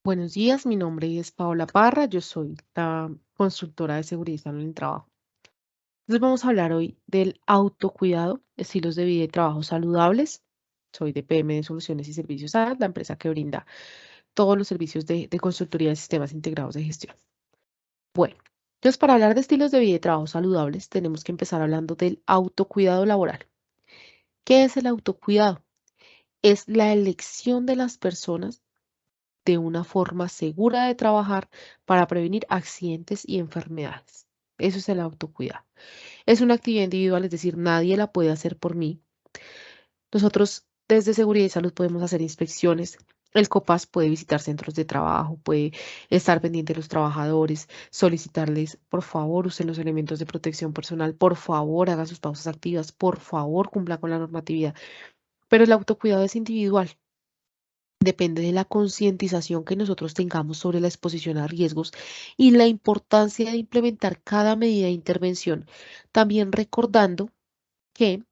Buenos días, mi nombre es Paola Parra, yo soy la consultora de seguridad y salud en el trabajo. Entonces vamos a hablar hoy del autocuidado, estilos de vida y trabajo saludables. Soy de PM de Soluciones y Servicios AD, la empresa que brinda todos los servicios de consultoría de sistemas integrados de gestión. Bueno, entonces para hablar de estilos de vida y trabajo saludables, tenemos que empezar hablando del autocuidado laboral. ¿Qué es el autocuidado? Es la elección de las personas de una forma segura de trabajar para prevenir accidentes y enfermedades. Eso es el autocuidado. Es una actividad individual, es decir, nadie la puede hacer por mí. Nosotros desde Seguridad y Salud podemos hacer inspecciones. El COPAS puede visitar centros de trabajo, puede estar pendiente de los trabajadores, solicitarles, por favor, usen los elementos de protección personal, por favor, hagan sus pausas activas, por favor, cumpla con la normatividad. Pero el autocuidado es individual. Depende de la concientización que nosotros tengamos sobre la exposición a riesgos y la importancia de implementar cada medida de intervención, también recordando que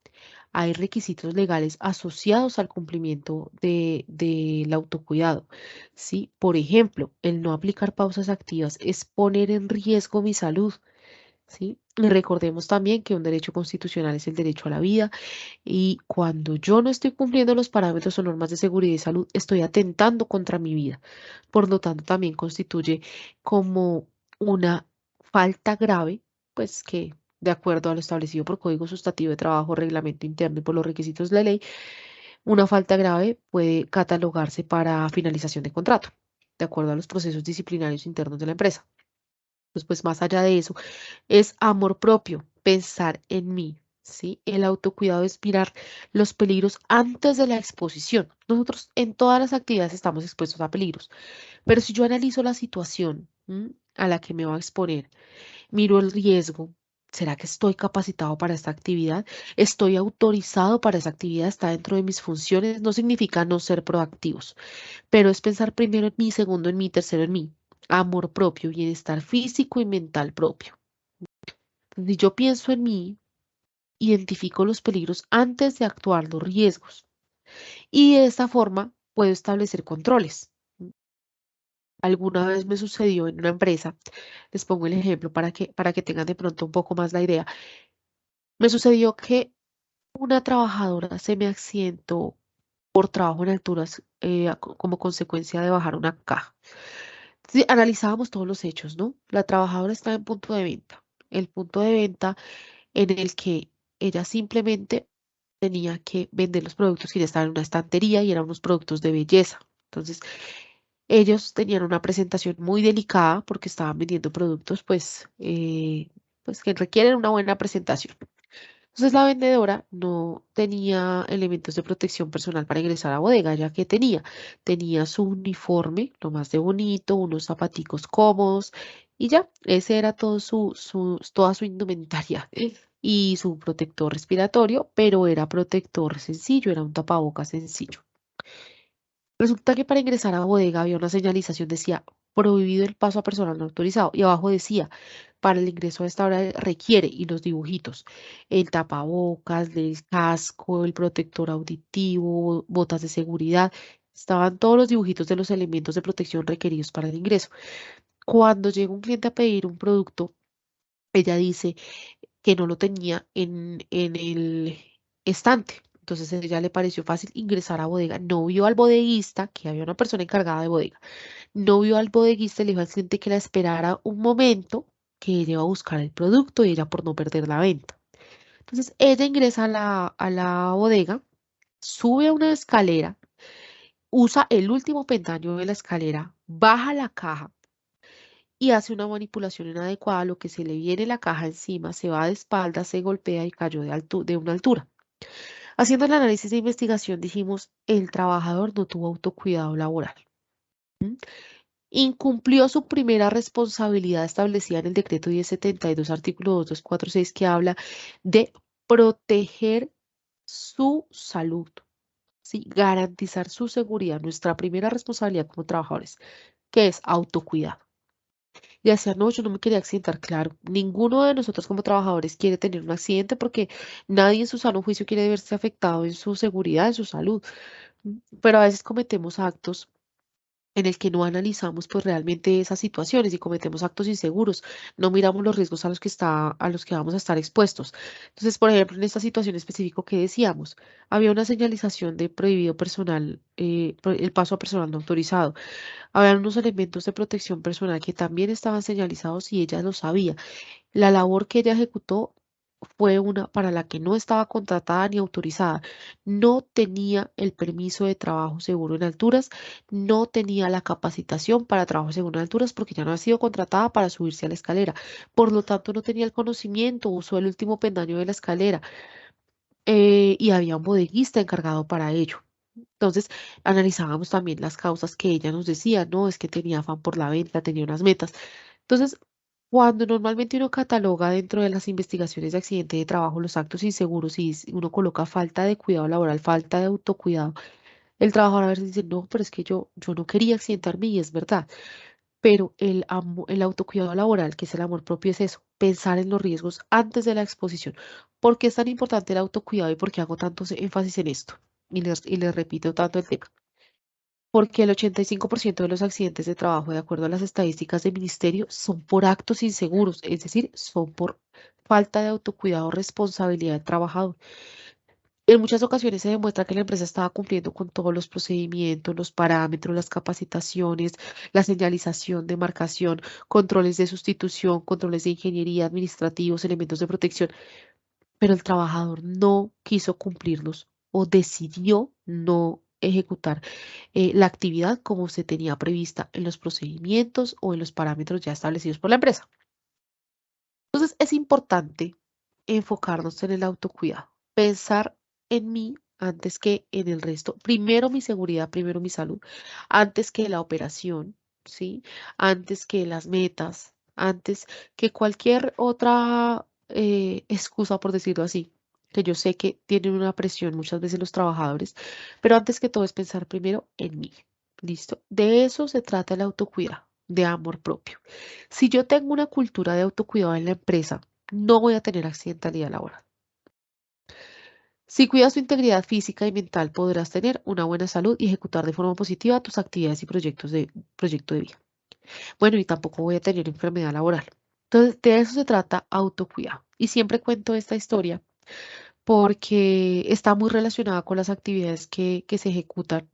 hay requisitos legales asociados al cumplimiento del autocuidado, ¿sí? Por ejemplo, el no aplicar pausas activas es poner en riesgo mi salud, ¿sí? Y recordemos también que un derecho constitucional es el derecho a la vida y cuando yo no estoy cumpliendo los parámetros o normas de seguridad y salud, estoy atentando contra mi vida. Por lo tanto, también constituye como una falta grave, pues que de acuerdo a lo establecido por Código Sustantivo de Trabajo, Reglamento Interno y por los requisitos de la ley, una falta grave puede catalogarse para finalización de contrato, de acuerdo a los procesos disciplinarios internos de la empresa. Pues más allá de eso, es amor propio, pensar en mí, ¿sí? El autocuidado es mirar los peligros antes de la exposición. Nosotros en todas las actividades estamos expuestos a peligros, pero si yo analizo la situación, a la que me va a exponer, miro el riesgo. ¿Será que estoy capacitado para esta actividad? ¿Estoy autorizado para esa actividad? ¿Está dentro de mis funciones? No significa no ser proactivos, pero es pensar primero en mí, segundo en mí, tercero en mí. Amor propio, bienestar físico y mental propio. Si yo pienso en mí, identifico los peligros antes de actuar los riesgos y de esta forma puedo establecer controles. Alguna vez me sucedió en una empresa, les pongo el ejemplo para que tengan de pronto un poco más la idea. Me sucedió que una trabajadora se me accidentó por trabajo en alturas como consecuencia de bajar una caja. Sí, analizábamos todos los hechos, ¿no? La trabajadora estaba en punto de venta. El punto de venta en el que ella simplemente tenía que vender los productos que ya estaban en una estantería y eran unos productos de belleza. Entonces, ellos tenían una presentación muy delicada porque estaban vendiendo productos, pues que requieren una buena presentación. Entonces, la vendedora no tenía elementos de protección personal para ingresar a bodega, ya que tenía su uniforme, lo más de bonito, unos zapaticos cómodos y ya, ese era toda su indumentaria y su protector respiratorio, pero era protector sencillo, era un tapabocas sencillo. Resulta que para ingresar a bodega había una señalización, decía, prohibido el paso a personal no autorizado. Y abajo decía, para el ingreso a esta hora requiere, y los dibujitos, el tapabocas, el casco, el protector auditivo, botas de seguridad. Estaban todos los dibujitos de los elementos de protección requeridos para el ingreso. Cuando llega un cliente a pedir un producto, ella dice que no lo tenía en el estante. Entonces a ella le pareció fácil ingresar a bodega. No vio al bodeguista, que había una persona encargada de bodega. No vio al bodeguista y le dijo al cliente que la esperara un momento, que ella iba a buscar el producto y ella por no perder la venta. Entonces ella ingresa a la bodega, sube a una escalera, usa el último peldaño de la escalera, baja la caja y hace una manipulación inadecuada, lo que se le viene la caja encima, se va de espaldas, se golpea y cayó de una altura. Haciendo el análisis de investigación, dijimos, el trabajador no tuvo autocuidado laboral. ¿M? Incumplió su primera responsabilidad establecida en el decreto 1072, artículo 2246, que habla de proteger su salud, ¿sí? Garantizar su seguridad, nuestra primera responsabilidad como trabajadores, que es autocuidado. Y decía, no, yo no me quería accidentar, claro. Ninguno de nosotros como trabajadores quiere tener un accidente porque nadie en su sano juicio quiere verse afectado en su seguridad, en su salud. Pero a veces cometemos actos en el que no analizamos pues realmente esas situaciones y cometemos actos inseguros, no miramos los riesgos a los que vamos a estar expuestos. Entonces, por ejemplo, en esta situación específica que decíamos, había una señalización de prohibido personal, el paso a personal no autorizado. Había unos elementos de protección personal que también estaban señalizados y ella lo sabía. La labor que ella ejecutó fue una para la que no estaba contratada ni autorizada. No tenía el permiso de trabajo seguro en alturas, no tenía la capacitación para trabajo seguro en alturas porque ya no ha sido contratada para subirse a la escalera. Por lo tanto, no tenía el conocimiento, usó el último pendaño de la escalera y había un bodeguista encargado para ello. Entonces, analizábamos también las causas que ella nos decía, no, es que tenía afán por la venta, tenía unas metas. Entonces, cuando normalmente uno cataloga dentro de las investigaciones de accidente de trabajo los actos inseguros y uno coloca falta de cuidado laboral, falta de autocuidado, el trabajador a veces dice, no, pero es que yo no quería accidentarme y es verdad. Pero el autocuidado laboral, que es el amor propio, es eso, pensar en los riesgos antes de la exposición. ¿Por qué es tan importante el autocuidado y por qué hago tanto énfasis en esto? Y les repito tanto el tema. Porque el 85% de los accidentes de trabajo, de acuerdo a las estadísticas del ministerio, son por actos inseguros, es decir, son por falta de autocuidado, responsabilidad del trabajador. En muchas ocasiones se demuestra que la empresa estaba cumpliendo con todos los procedimientos, los parámetros, las capacitaciones, la señalización, demarcación, controles de sustitución, controles de ingeniería, administrativos, elementos de protección, pero el trabajador no quiso cumplirlos o decidió no ejecutar la actividad como se tenía prevista en los procedimientos o en los parámetros ya establecidos por la empresa. Entonces, es importante enfocarnos en el autocuidado, pensar en mí antes que en el resto. Primero mi seguridad, primero mi salud, antes que la operación, ¿sí? Antes que las metas, antes que cualquier otra excusa, por decirlo así, que yo sé que tienen una presión muchas veces los trabajadores, pero antes que todo es pensar primero en mí. ¿Listo? De eso se trata el autocuidado, de amor propio. Si yo tengo una cultura de autocuidado en la empresa, no voy a tener accidentalidad laboral. Si cuidas tu integridad física y mental, podrás tener una buena salud y ejecutar de forma positiva tus actividades y proyecto de vida. Bueno, y tampoco voy a tener enfermedad laboral. Entonces, de eso se trata autocuidado. Y siempre cuento esta historia porque está muy relacionada con las actividades que se ejecutan.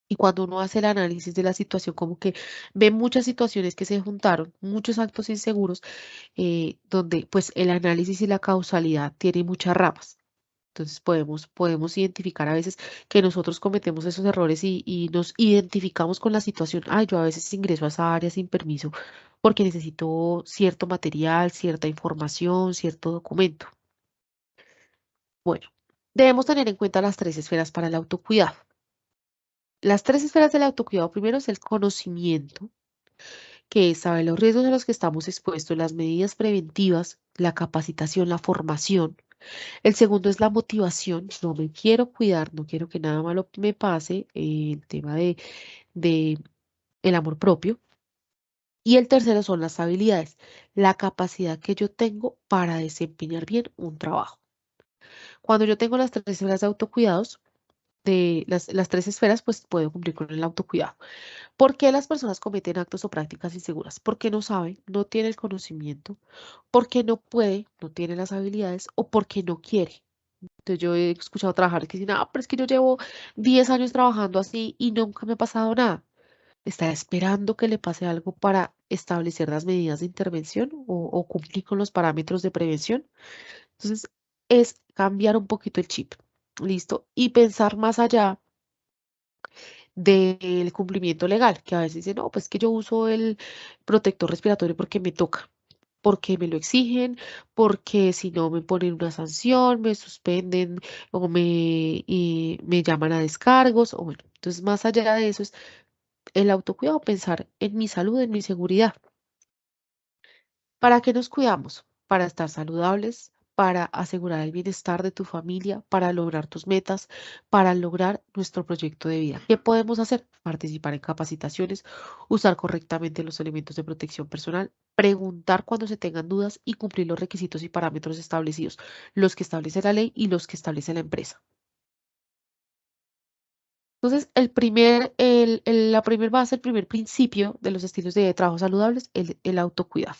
Y cuando uno hace el análisis de la situación, como que ve muchas situaciones que se juntaron, muchos actos inseguros, donde pues el análisis y la causalidad tienen muchas ramas. Entonces podemos identificar a veces que nosotros cometemos esos errores y nos identificamos con la situación. Ay, yo a veces ingreso a esa área sin permiso porque necesito cierto material, cierta información, cierto documento. Bueno, debemos tener en cuenta las tres esferas para el autocuidado. Las tres esferas del autocuidado primero es el conocimiento, que es saber los riesgos a los que estamos expuestos, las medidas preventivas, la capacitación, la formación. El segundo es la motivación. No me quiero cuidar, no quiero que nada malo me pase. El tema de el amor propio. Y el tercero son las habilidades, la capacidad que yo tengo para desempeñar bien un trabajo. Cuando yo tengo las tres esferas de autocuidados, de las tres esferas, pues puedo cumplir con el autocuidado. ¿Por qué las personas cometen actos o prácticas inseguras? Porque no saben, no tiene el conocimiento, porque no puede, no tiene las habilidades o porque no quiere. Entonces yo he escuchado trabajar que dicen, ah, pero es que yo llevo 10 años trabajando así y nunca me ha pasado nada. Está esperando que le pase algo para establecer las medidas de intervención o cumplir con los parámetros de prevención. Entonces es cambiar un poquito el chip, ¿listo? Y pensar más allá del cumplimiento legal, que a veces dicen, no, pues que yo uso el protector respiratorio porque me toca, porque me lo exigen, porque si no me ponen una sanción, me suspenden o me llaman a descargos, o bueno, entonces más allá de eso es el autocuidado, pensar en mi salud, en mi seguridad. ¿Para qué nos cuidamos? Para estar saludables, para asegurar el bienestar de tu familia, para lograr tus metas, para lograr nuestro proyecto de vida. ¿Qué podemos hacer? Participar en capacitaciones, usar correctamente los elementos de protección personal, preguntar cuando se tengan dudas y cumplir los requisitos y parámetros establecidos, los que establece la ley y los que establece la empresa. Entonces, la primer base, el primer principio de los estilos de trabajo saludables, el autocuidado.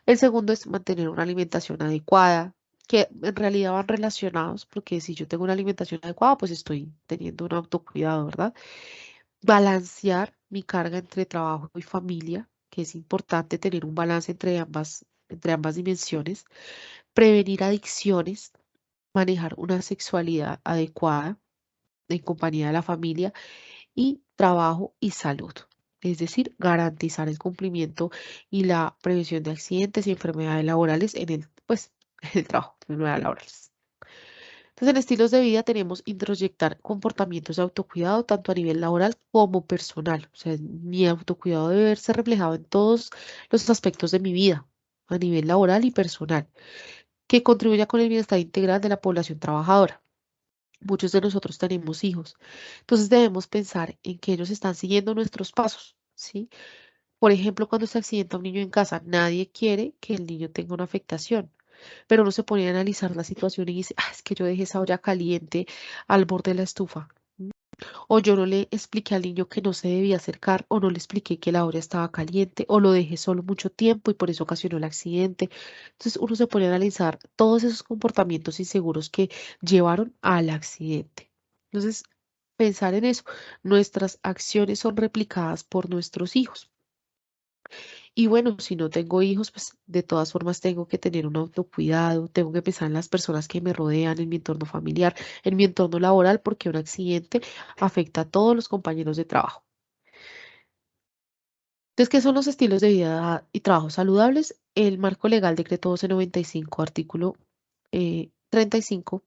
El segundo es mantener una alimentación adecuada, que en realidad van relacionados, porque si yo tengo una alimentación adecuada, pues estoy teniendo un autocuidado, ¿verdad? Balancear mi carga entre trabajo y familia, que es importante tener un balance entre ambas dimensiones. Prevenir adicciones, manejar una sexualidad adecuada en compañía de la familia y trabajo y salud. Es decir, garantizar el cumplimiento y la prevención de accidentes y enfermedades laborales pues, en el trabajo, enfermedades laborales. Entonces, en estilos de vida tenemos introyectar comportamientos de autocuidado tanto a nivel laboral como personal. O sea, mi autocuidado debe verse reflejado en todos los aspectos de mi vida, a nivel laboral y personal, que contribuya con el bienestar integral de la población trabajadora. Muchos de nosotros tenemos hijos, entonces debemos pensar en que ellos están siguiendo nuestros pasos, ¿sí? Por ejemplo, cuando se accidenta un niño en casa, nadie quiere que el niño tenga una afectación, pero uno se pone a analizar la situación y dice, ah, es que yo dejé esa olla caliente al borde de la estufa. O yo no le expliqué al niño que no se debía acercar, o no le expliqué que la olla estaba caliente, o lo dejé solo mucho tiempo y por eso ocasionó el accidente. Entonces uno se pone a analizar todos esos comportamientos inseguros que llevaron al accidente. Entonces, pensar en eso, nuestras acciones son replicadas por nuestros hijos. Y bueno, si no tengo hijos, pues de todas formas tengo que tener un autocuidado, tengo que pensar en las personas que me rodean, en mi entorno familiar, en mi entorno laboral, porque un accidente afecta a todos los compañeros de trabajo. Entonces, ¿qué son los estilos de vida y trabajo saludables? El marco legal decreto 1295, artículo 35,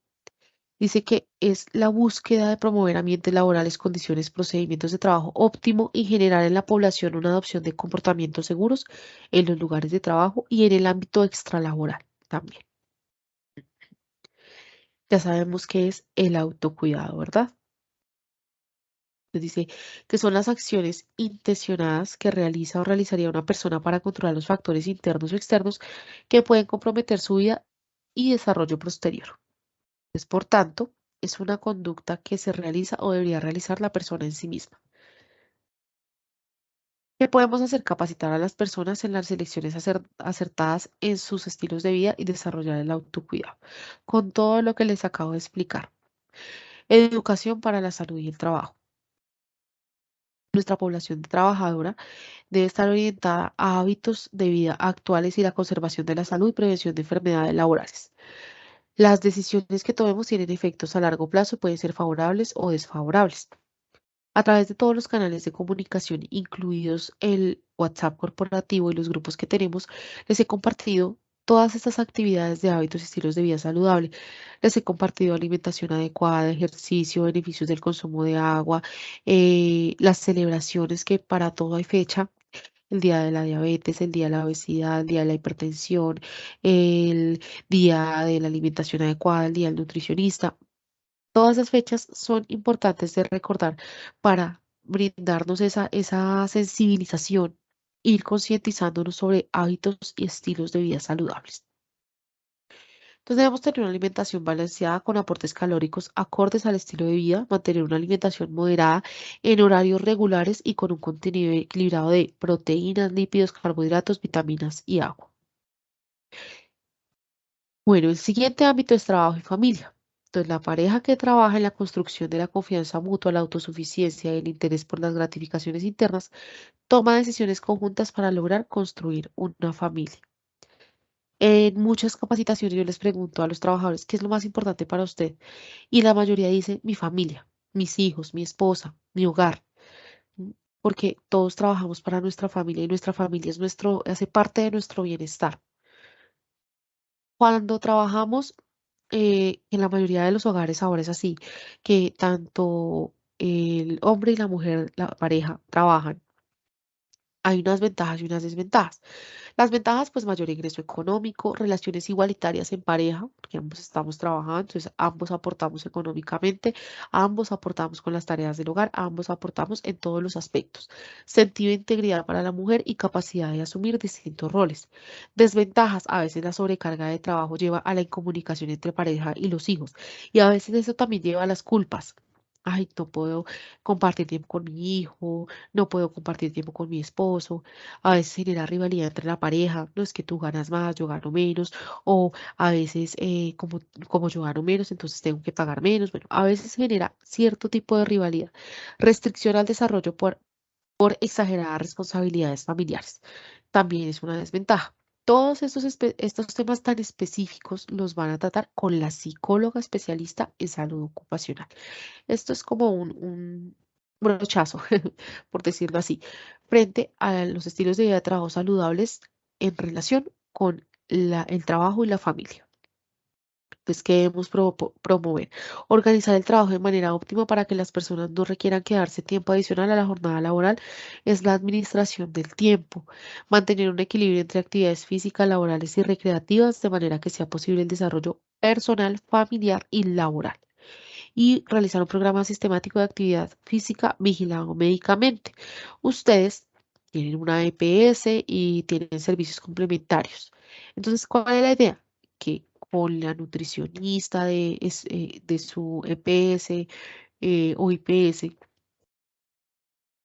dice que es la búsqueda de promover ambientes laborales, condiciones, procedimientos de trabajo óptimo y generar en la población una adopción de comportamientos seguros en los lugares de trabajo y en el ámbito extralaboral también. Ya sabemos qué es el autocuidado, ¿verdad? Entonces dice que son las acciones intencionadas que realiza o realizaría una persona para controlar los factores internos o externos que pueden comprometer su vida y desarrollo posterior. Por tanto, es una conducta que se realiza o debería realizar la persona en sí misma. ¿Qué podemos hacer? Capacitar a las personas en las elecciones acertadas en sus estilos de vida y desarrollar el autocuidado, con todo lo que les acabo de explicar. Educación para la salud y el trabajo. Nuestra población trabajadora debe estar orientada a hábitos de vida actuales y la conservación de la salud y prevención de enfermedades laborales. Las decisiones que tomemos tienen efectos a largo plazo y pueden ser favorables o desfavorables. A través de todos los canales de comunicación, incluidos el WhatsApp corporativo y los grupos que tenemos, les he compartido todas estas actividades de hábitos y estilos de vida saludable. Les he compartido alimentación adecuada, ejercicio, beneficios del consumo de agua, las celebraciones que para todo hay fecha. El día de la diabetes, el día de la obesidad, el día de la hipertensión, el día de la alimentación adecuada, el día del nutricionista. Todas esas fechas son importantes de recordar para brindarnos esa sensibilización, ir concientizándonos sobre hábitos y estilos de vida saludables. Entonces debemos tener una alimentación balanceada con aportes calóricos acordes al estilo de vida, mantener una alimentación moderada en horarios regulares y con un contenido equilibrado de proteínas, lípidos, carbohidratos, vitaminas y agua. Bueno, el siguiente ámbito es trabajo y familia. Entonces, la pareja que trabaja en la construcción de la confianza mutua, la autosuficiencia y el interés por las gratificaciones internas, toma decisiones conjuntas para lograr construir una familia. En muchas capacitaciones yo les pregunto a los trabajadores, ¿qué es lo más importante para usted? Y la mayoría dice, mi familia, mis hijos, mi esposa, mi hogar, ¿m? Porque todos trabajamos para nuestra familia y nuestra familia hace parte de nuestro bienestar. Cuando trabajamos, en la mayoría de los hogares ahora es así, que tanto el hombre y la mujer, la pareja, trabajan. Hay unas ventajas y unas desventajas. Las ventajas, pues mayor ingreso económico, relaciones igualitarias en pareja, porque ambos estamos trabajando, entonces ambos aportamos económicamente, ambos aportamos con las tareas del hogar, ambos aportamos en todos los aspectos. Sentido de integridad para la mujer y capacidad de asumir distintos roles. Desventajas, a veces la sobrecarga de trabajo lleva a la incomunicación entre pareja y los hijos, y a veces eso también lleva a las culpas. ay, no puedo compartir tiempo con mi hijo, no puedo compartir tiempo con mi esposo. A veces genera rivalidad entre la pareja, no es que tú ganas más, yo gano menos, o a veces como yo gano menos, entonces tengo que pagar menos. Bueno, a veces genera cierto tipo de rivalidad. Restricción al desarrollo por exageradas responsabilidades familiares. También es una desventaja. Todos estos temas tan específicos los van a tratar con la psicóloga especialista en salud ocupacional. Esto es como un brochazo, por decirlo así, frente a los estilos de vida de trabajo saludables en relación con el trabajo y la familia. Pues, ¿qué debemos promover? Organizar el trabajo de manera óptima para que las personas no requieran quedarse tiempo adicional a la jornada laboral es la administración del tiempo. Mantener un equilibrio entre actividades físicas, laborales y recreativas de manera que sea posible el desarrollo personal, familiar y laboral y realizar un programa sistemático de actividad física vigilado médicamente. Ustedes tienen una EPS y tienen servicios complementarios. Entonces, ¿cuál es la idea? Que con la nutricionista de su EPS o IPS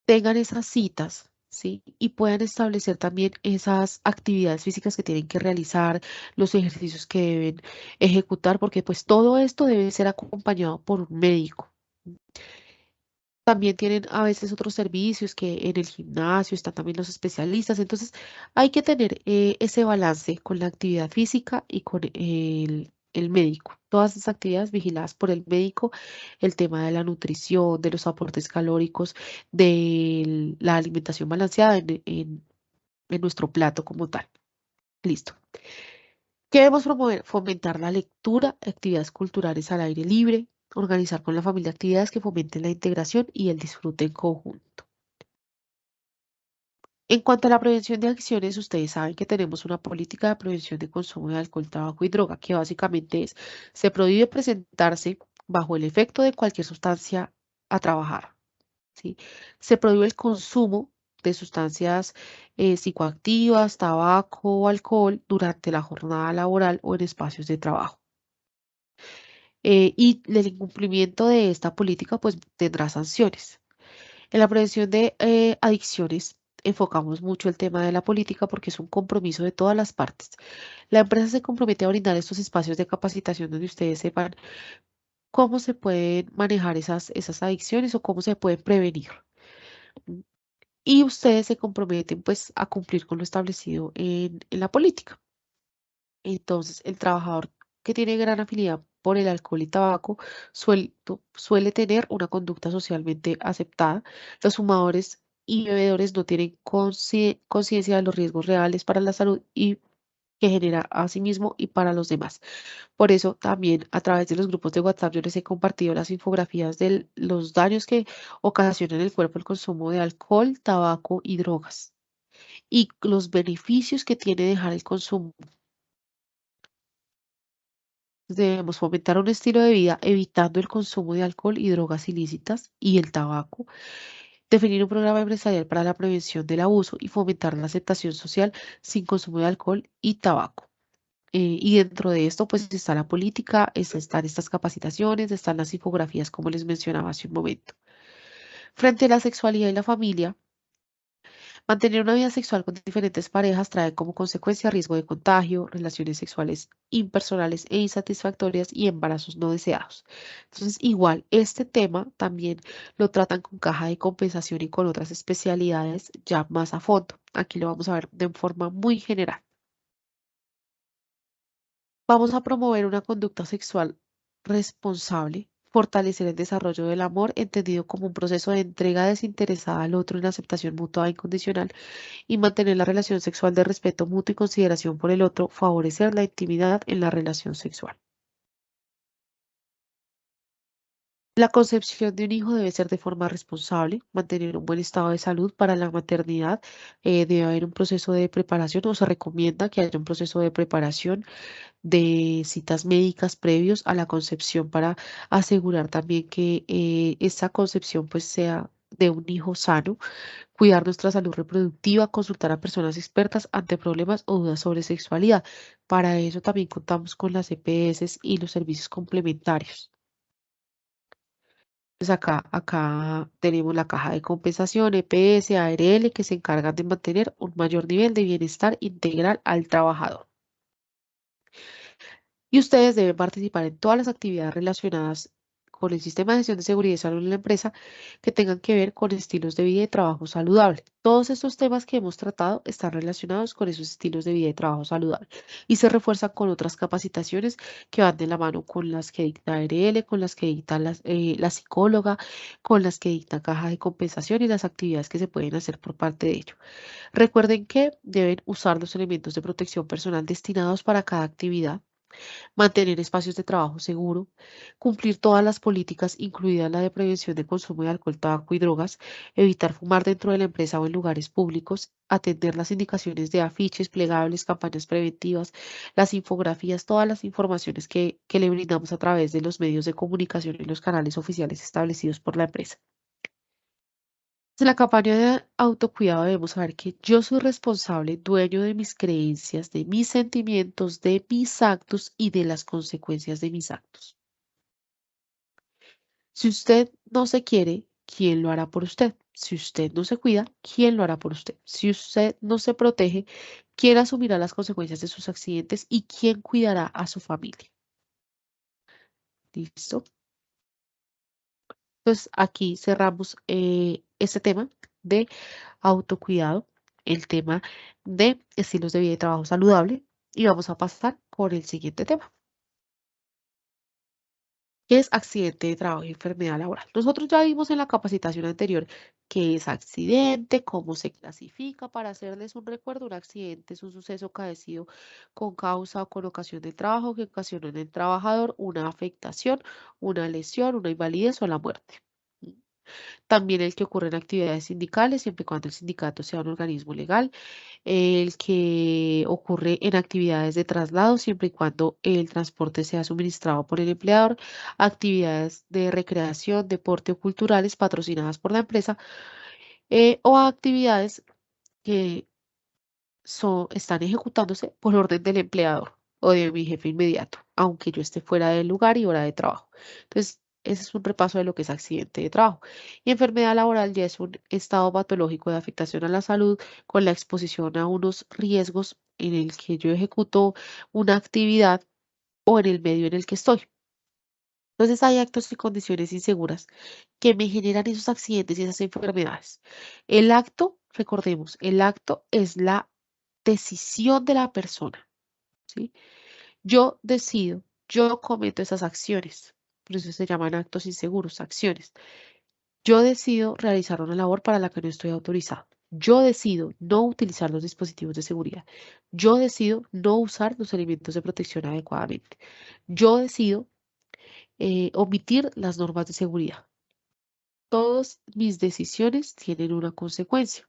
tengan esas citas, ¿sí? Y puedan establecer también esas actividades físicas que tienen que realizar, los ejercicios que deben ejecutar, porque pues todo esto debe ser acompañado por un médico. También tienen a veces otros servicios que en el gimnasio están también los especialistas. Entonces, hay que tener ese balance con la actividad física y con el médico. Todas esas actividades vigiladas por el médico, el tema de la nutrición, de los aportes calóricos, de la alimentación balanceada en nuestro plato como tal. Listo. ¿Qué debemos promover? Fomentar la lectura, actividades culturales al aire libre, organizar con la familia actividades que fomenten la integración y el disfrute en conjunto. En cuanto a la prevención de adicciones, ustedes saben que tenemos una política de prevención de consumo de alcohol, tabaco y droga, que básicamente es, se prohíbe presentarse bajo el efecto de cualquier sustancia a trabajar, ¿sí? Se prohíbe el consumo de sustancias psicoactivas, tabaco o alcohol durante la jornada laboral o en espacios de trabajo. Y el incumplimiento de esta política pues tendrá sanciones. En la prevención de adicciones enfocamos mucho el tema de la política porque es un compromiso de todas las partes. La empresa se compromete a brindar estos espacios de capacitación donde ustedes sepan cómo se pueden manejar esas adicciones o cómo se pueden prevenir. ¿M? Y ustedes se comprometen pues a cumplir con lo establecido en la política. Entonces, el trabajador que tiene gran afinidad por el alcohol y tabaco suele tener una conducta socialmente aceptada. Los fumadores y bebedores no tienen conciencia de los riesgos reales para la salud y que genera a sí mismo y para los demás. Por eso también a través de los grupos de WhatsApp yo les he compartido las infografías de los daños que ocasiona en el cuerpo el consumo de alcohol, tabaco y drogas y los beneficios que tiene dejar el consumo. Debemos fomentar un estilo de vida evitando el consumo de alcohol y drogas ilícitas y el tabaco, definir un programa empresarial para la prevención del abuso y fomentar la aceptación social sin consumo de alcohol y tabaco. Y dentro de esto, pues está la política, están estas capacitaciones, están las infografías, como les mencionaba hace un momento. Frente a la sexualidad y la familia, mantener una vida sexual con diferentes parejas trae como consecuencia riesgo de contagio, relaciones sexuales impersonales e insatisfactorias y embarazos no deseados. Entonces, igual, este tema también lo tratan con caja de compensación y con otras especialidades ya más a fondo. Aquí lo vamos a ver de forma muy general. Vamos a promover una conducta sexual responsable, fortalecer el desarrollo del amor, entendido como un proceso de entrega desinteresada al otro en aceptación mutua e incondicional y mantener la relación sexual de respeto mutuo y consideración por el otro, favorecer la intimidad en la relación sexual. La concepción de un hijo debe ser de forma responsable, mantener un buen estado de salud para la maternidad. Debe haber un proceso de preparación o se recomienda que haya un proceso de preparación de citas médicas previos a la concepción para asegurar también que esa concepción pues sea de un hijo sano, cuidar nuestra salud reproductiva, consultar a personas expertas ante problemas o dudas sobre sexualidad. Para eso también contamos con las EPS y los servicios complementarios. Pues acá tenemos la caja de compensación, EPS, ARL, que se encargan de mantener un mayor nivel de bienestar integral al trabajador. Y ustedes deben participar en todas las actividades relacionadas con el sistema de gestión de seguridad y salud en la empresa que tengan que ver con estilos de vida y trabajo saludable. Todos estos temas que hemos tratado están relacionados con esos estilos de vida y trabajo saludable y se refuerzan con otras capacitaciones que van de la mano con las que dicta ARL, con las que dicta la psicóloga, con las que dicta caja de compensación y las actividades que se pueden hacer por parte de ello. Recuerden que deben usar los elementos de protección personal destinados para cada actividad, mantener espacios de trabajo seguro, cumplir todas las políticas, incluida la de prevención de consumo de alcohol, tabaco y drogas, evitar fumar dentro de la empresa o en lugares públicos, atender las indicaciones de afiches, plegables, campañas preventivas, las infografías, todas las informaciones que le brindamos a través de los medios de comunicación y los canales oficiales establecidos por la empresa. En la campaña de autocuidado debemos saber que yo soy responsable, dueño de mis creencias, de mis sentimientos, de mis actos y de las consecuencias de mis actos. Si usted no se quiere, ¿quién lo hará por usted? Si usted no se cuida, ¿quién lo hará por usted? Si usted no se protege, ¿quién asumirá las consecuencias de sus accidentes y quién cuidará a su familia? ¿Listo? Entonces aquí cerramos este tema de autocuidado, el tema de estilos de vida y trabajo saludable y vamos a pasar por el siguiente tema, que es accidente de trabajo y enfermedad laboral. Nosotros ya vimos en la capacitación anterior qué es accidente, cómo se clasifica. Para hacerles un recuerdo, un accidente es un suceso acaecido con causa o con ocasión del trabajo que ocasiona en el trabajador una afectación, una lesión, una invalidez o la muerte. También el que ocurre en actividades sindicales, siempre y cuando el sindicato sea un organismo legal. El que ocurre en actividades de traslado, siempre y cuando el transporte sea suministrado por el empleador. Actividades de recreación, deporte o culturales patrocinadas por la empresa. O actividades que están ejecutándose por orden del empleador o de mi jefe inmediato, aunque yo esté fuera del lugar y hora de trabajo. Entonces, ese es un repaso de lo que es accidente de trabajo. Y enfermedad laboral ya es un estado patológico de afectación a la salud con la exposición a unos riesgos en el que yo ejecuto una actividad o en el medio en el que estoy. Entonces, hay actos y condiciones inseguras que me generan esos accidentes y esas enfermedades. El acto, recordemos, el acto es la decisión de la persona, ¿sí? Yo decido, yo cometo esas acciones, por eso se llaman actos inseguros, acciones. Yo decido realizar una labor para la que no estoy autorizado. Yo decido no utilizar los dispositivos de seguridad. Yo decido no usar los elementos de protección adecuadamente. Yo decido omitir las normas de seguridad. Todas mis decisiones tienen una consecuencia.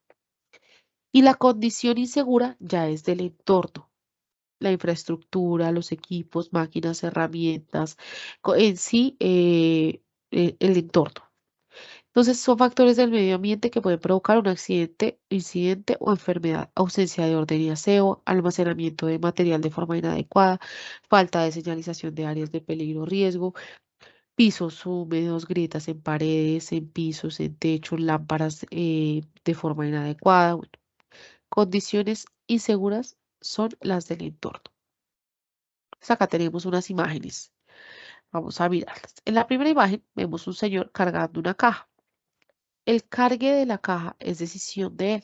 Y la condición insegura ya es del entorno, la infraestructura, los equipos, máquinas, herramientas, en sí el entorno. Entonces son factores del medio ambiente que pueden provocar un accidente, incidente o enfermedad, ausencia de orden y aseo, almacenamiento de material de forma inadecuada, falta de señalización de áreas de peligro o riesgo, pisos húmedos, grietas en paredes, en pisos, en techos, lámparas de forma inadecuada. Bueno, condiciones inseguras son las del entorno. Pues acá tenemos unas imágenes. Vamos a mirarlas. En la primera imagen vemos un señor cargando una caja. El cargue de la caja es decisión de él.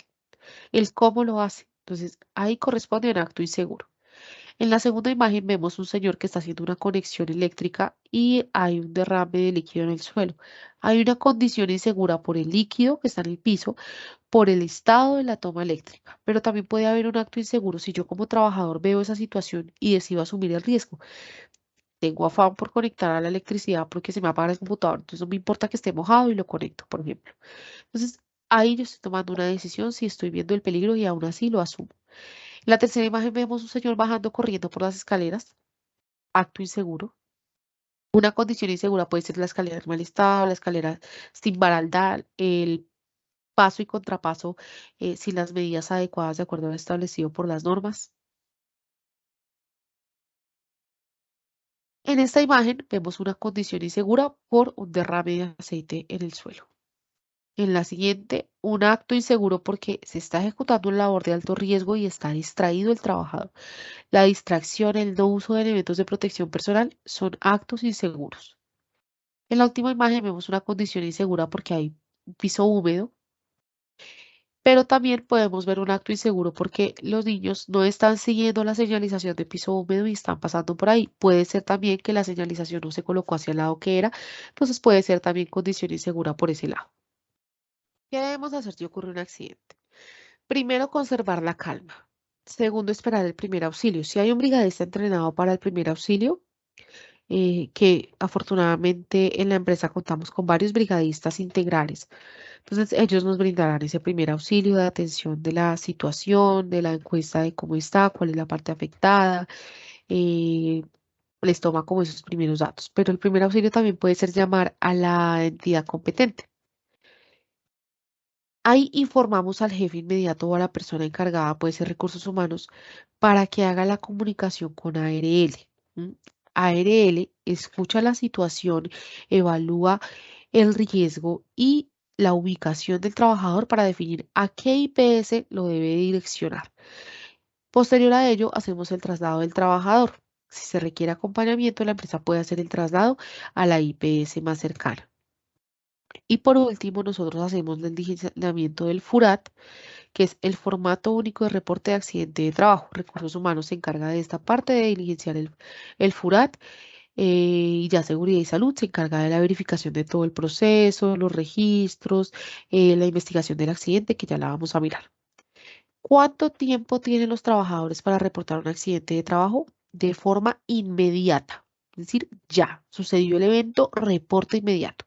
El cómo lo hace. Entonces, ahí corresponde a un acto inseguro. En la segunda imagen vemos un señor que está haciendo una conexión eléctrica y hay un derrame de líquido en el suelo. Hay una condición insegura por el líquido que está en el piso, por el estado de la toma eléctrica, pero también puede haber un acto inseguro si yo como trabajador veo esa situación y decido asumir el riesgo. Tengo afán por conectar a la electricidad porque se me apaga el computador, entonces no me importa que esté mojado y lo conecto, por ejemplo. Entonces, ahí yo estoy tomando una decisión si estoy viendo el peligro y aún así lo asumo. En la tercera imagen vemos un señor bajando corriendo por las escaleras, acto inseguro. Una condición insegura puede ser la escalera en mal estado, la escalera sin barandal, el paso y contrapaso sin las medidas adecuadas de acuerdo a lo establecido por las normas. En esta imagen vemos una condición insegura por un derrame de aceite en el suelo. En la siguiente, un acto inseguro porque se está ejecutando una labor de alto riesgo y está distraído el trabajador. La distracción, el no uso de elementos de protección personal son actos inseguros. En la última imagen vemos una condición insegura porque hay un piso húmedo, pero también podemos ver un acto inseguro porque los niños no están siguiendo la señalización de piso húmedo y están pasando por ahí. Puede ser también que la señalización no se colocó hacia el lado que era, entonces puede ser también condición insegura por ese lado. ¿Qué debemos hacer si ocurre un accidente? Primero, conservar la calma. Segundo, esperar el primer auxilio. Si hay un brigadista entrenado para el primer auxilio, que afortunadamente en la empresa contamos con varios brigadistas integrales. Entonces, ellos nos brindarán ese primer auxilio de atención de la situación, de la encuesta de cómo está, cuál es la parte afectada, eh, les toma como esos primeros datos. Pero el primer auxilio también puede ser llamar a la entidad competente. Ahí informamos al jefe inmediato o a la persona encargada, puede ser recursos humanos, para que haga la comunicación con ARL. ¿M? ARL escucha la situación, evalúa el riesgo y la ubicación del trabajador para definir a qué IPS lo debe direccionar. Posterior a ello, hacemos el traslado del trabajador. Si se requiere acompañamiento, la empresa puede hacer el traslado a la IPS más cercana. Y por último, nosotros hacemos el diligenciamiento del FURAT, que es el formato único de reporte de accidente de trabajo. Recursos Humanos se encarga de esta parte de diligenciar el FURAT, y ya Seguridad y Salud se encarga de la verificación de todo el proceso, los registros, la investigación del accidente, que ya la vamos a mirar. ¿Cuánto tiempo tienen los trabajadores para reportar un accidente de trabajo? De forma inmediata, es decir, ya sucedió el evento, reporte inmediato.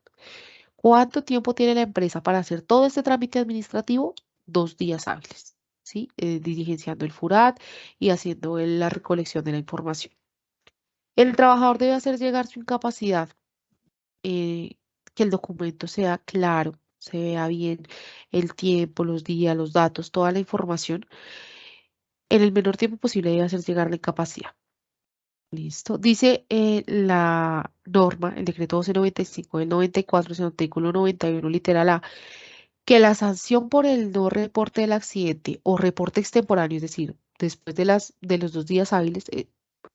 ¿Cuánto tiempo tiene la empresa para hacer todo este trámite administrativo? 2 días hábiles, ¿sí? Diligenciando el FURAT y haciendo la recolección de la información. El trabajador debe hacer llegar su incapacidad, eh, que el documento sea claro, se vea bien el tiempo, los días, los datos, toda la información. En el menor tiempo posible debe hacer llegar la incapacidad. Listo. Dice la norma, el decreto 1295 del 94, en el artículo 91, literal A, que la sanción por el no reporte del accidente o reporte extemporáneo, es decir, después de los 2 días hábiles,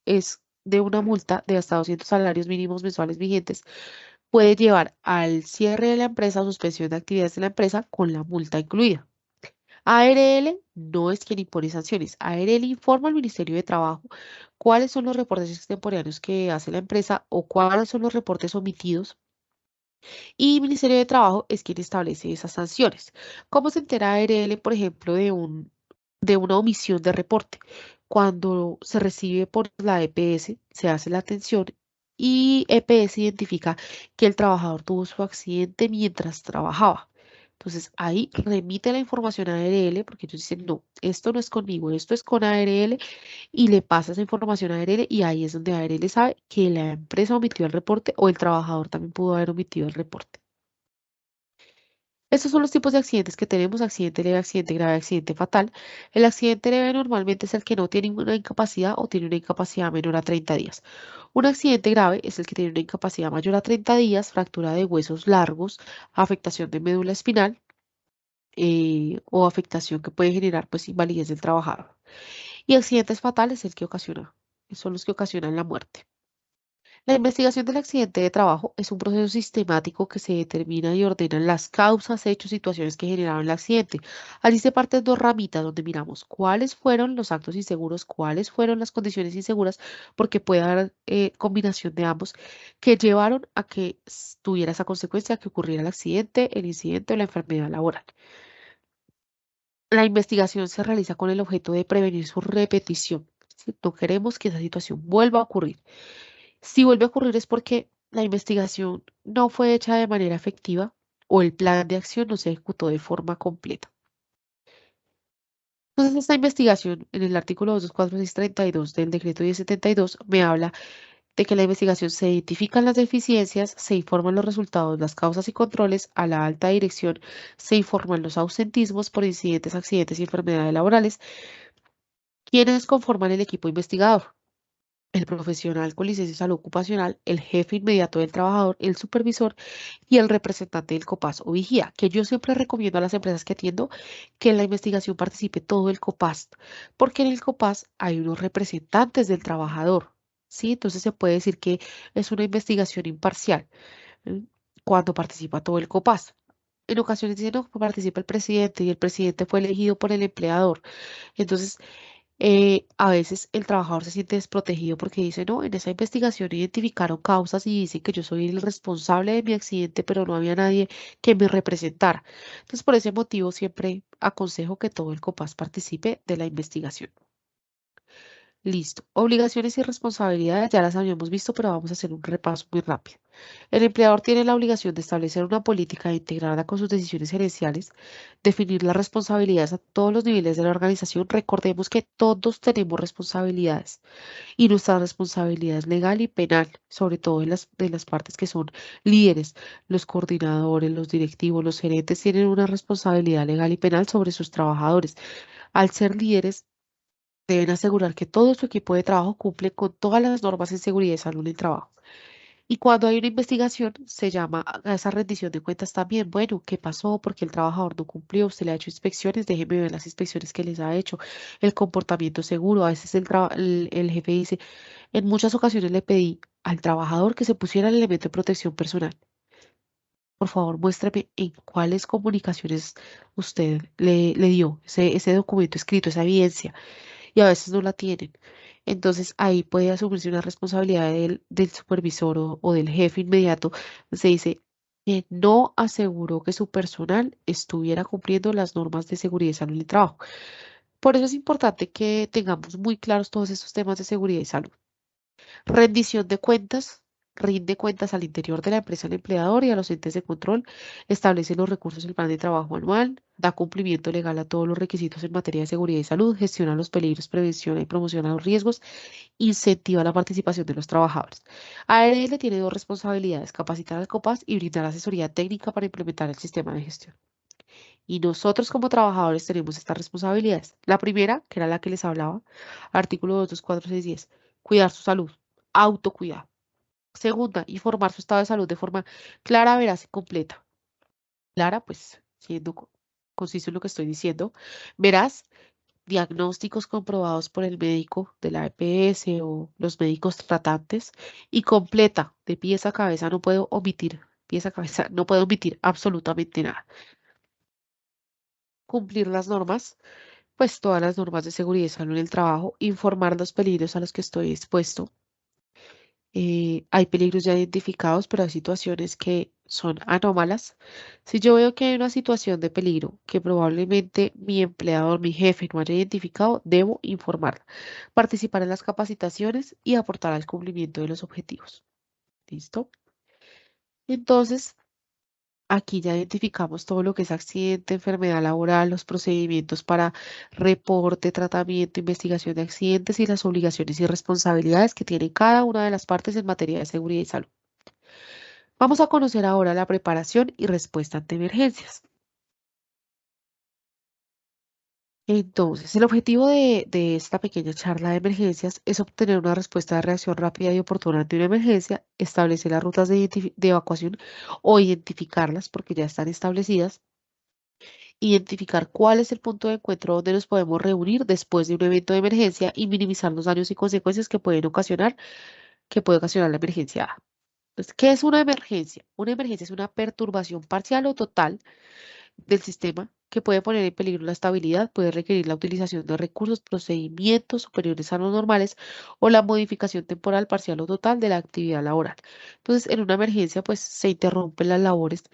es de una multa de hasta 200 salarios mínimos mensuales vigentes, puede llevar al cierre de la empresa o suspensión de actividades de la empresa con la multa incluida. ARL no es quien impone sanciones. ARL informa al Ministerio de Trabajo cuáles son los reportes extemporáneos que hace la empresa o cuáles son los reportes omitidos, y Ministerio de Trabajo es quien establece esas sanciones. ¿Cómo se entera ARL, por ejemplo, de una omisión de reporte? Cuando se recibe por la EPS, se hace la atención y EPS identifica que el trabajador tuvo su accidente mientras trabajaba. Entonces ahí remite la información a ARL porque ellos dicen, no, esto no es conmigo, esto es con ARL, y le pasa esa información a ARL y ahí es donde ARL sabe que la empresa omitió el reporte o el trabajador también pudo haber omitido el reporte. Estos son los tipos de accidentes que tenemos: accidente leve, accidente grave, accidente fatal. El accidente leve normalmente es el que no tiene ninguna incapacidad o tiene una incapacidad menor a 30 días. Un accidente grave es el que tiene una incapacidad mayor a 30 días, fractura de huesos largos, afectación de médula espinal, o afectación que puede generar pues invalidez del trabajador. Y accidentes fatales es el que son los que ocasionan la muerte. La investigación del accidente de trabajo es un proceso sistemático que se determina y ordenan las causas, hechos, situaciones que generaron el accidente. Allí se parten dos ramitas donde miramos cuáles fueron los actos inseguros, cuáles fueron las condiciones inseguras, porque puede haber combinación de ambos que llevaron a que tuviera esa consecuencia, que ocurriera el accidente, el incidente o la enfermedad laboral. La investigación se realiza con el objeto de prevenir su repetición. ¿Sí? No queremos que esa situación vuelva a ocurrir. Si vuelve a ocurrir es porque la investigación no fue hecha de manera efectiva o el plan de acción no se ejecutó de forma completa. Entonces, esta investigación en el artículo 224.632 del decreto 1072 me habla de que en la investigación se identifican las deficiencias, se informan los resultados, las causas y controles a la alta dirección, se informan los ausentismos por incidentes, accidentes y enfermedades laborales. ¿Quiénes conforman el equipo investigador? el profesional con licencia de salud ocupacional, el jefe inmediato del trabajador, el supervisor y el representante del COPAS o vigía, que yo siempre recomiendo a las empresas que atiendo que en la investigación participe todo el COPAS, porque en el COPAS hay unos representantes del trabajador, ¿sí? Entonces se puede decir que es una investigación imparcial, ¿eh? Cuando participa todo el COPAS. En ocasiones dicen, no, participa el presidente y el presidente fue elegido por el empleador. Entonces, a veces el trabajador se siente desprotegido porque dice, no, en esa investigación identificaron causas y dicen que yo soy el responsable de mi accidente, pero no había nadie que me representara. Entonces, por ese motivo, siempre aconsejo que todo el COPAS participe de la investigación. Listo. Obligaciones y responsabilidades ya las habíamos visto, pero vamos a hacer un repaso muy rápido. El empleador tiene la obligación de establecer una política integrada con sus decisiones gerenciales, definir las responsabilidades a todos los niveles de la organización. Recordemos que todos tenemos responsabilidades y nuestra responsabilidad es legal y penal, sobre todo de las partes que son líderes, los coordinadores, los directivos, los gerentes tienen una responsabilidad legal y penal sobre sus trabajadores. Al ser líderes, deben asegurar que todo su equipo de trabajo cumple con todas las normas en seguridad y salud en el trabajo. Y cuando hay una investigación, se llama a esa rendición de cuentas también. Bueno, ¿qué pasó? ¿Por qué el trabajador no cumplió? ¿Usted le ha hecho inspecciones? Déjeme ver las inspecciones que les ha hecho. El comportamiento seguro. A veces el jefe dice, en muchas ocasiones le pedí al trabajador que se pusiera el elemento de protección personal. Por favor, muéstrame en cuáles comunicaciones usted le dio ese documento escrito, esa evidencia y a veces no la tienen. Entonces ahí puede asumirse una responsabilidad del supervisor o del jefe inmediato. Se dice que no aseguró que su personal estuviera cumpliendo las normas de seguridad y salud en el trabajo. Por eso es importante que tengamos muy claros todos estos temas de seguridad y salud. Rendición de cuentas. Rinde cuentas al interior de la empresa al empleador y a los entes de control. Establece los recursos del plan de trabajo anual. Da cumplimiento legal a todos los requisitos en materia de seguridad y salud. Gestiona los peligros, prevención y promociona los riesgos. Incentiva la participación de los trabajadores. ARL tiene dos responsabilidades: capacitar al COPAS y brindar asesoría técnica para implementar el sistema de gestión. Y nosotros como trabajadores tenemos estas responsabilidades. La primera, que era la que les hablaba, artículo 224.610, cuidar su salud, autocuidado. Segunda, informar su estado de salud de forma clara, veraz y completa. Clara, pues, siendo conciso en lo que estoy diciendo. Veraz, diagnósticos comprobados por el médico de la EPS o los médicos tratantes. Y completa, de pies a cabeza, no puedo omitir, pies a cabeza, no puedo omitir absolutamente nada. Cumplir las normas, pues todas las normas de seguridad y salud en el trabajo, informar los peligros a los que estoy expuesto. Hay peligros ya identificados, pero hay situaciones que son anómalas. Si yo veo que hay una situación de peligro que probablemente mi empleador, mi jefe no haya identificado, debo informarla, participar en las capacitaciones y aportar al cumplimiento de los objetivos. ¿Listo? Entonces, aquí ya identificamos todo lo que es accidente, enfermedad laboral, los procedimientos para reporte, tratamiento, investigación de accidentes y las obligaciones y responsabilidades que tiene cada una de las partes en materia de seguridad y salud. Vamos a conocer ahora la preparación y respuesta ante emergencias. Entonces, el objetivo de esta pequeña charla de emergencias es obtener una respuesta de reacción rápida y oportuna ante una emergencia, establecer las rutas de evacuación o identificarlas porque ya están establecidas, identificar cuál es el punto de encuentro donde nos podemos reunir después de un evento de emergencia y minimizar los daños y consecuencias que puede ocasionar la emergencia A. Entonces, ¿qué es una emergencia? Una emergencia es una perturbación parcial o total del sistema que puede poner en peligro la estabilidad, puede requerir la utilización de recursos, procedimientos superiores a los normales o la modificación temporal, parcial o total de la actividad laboral. Entonces, en una emergencia, pues se interrumpen las labores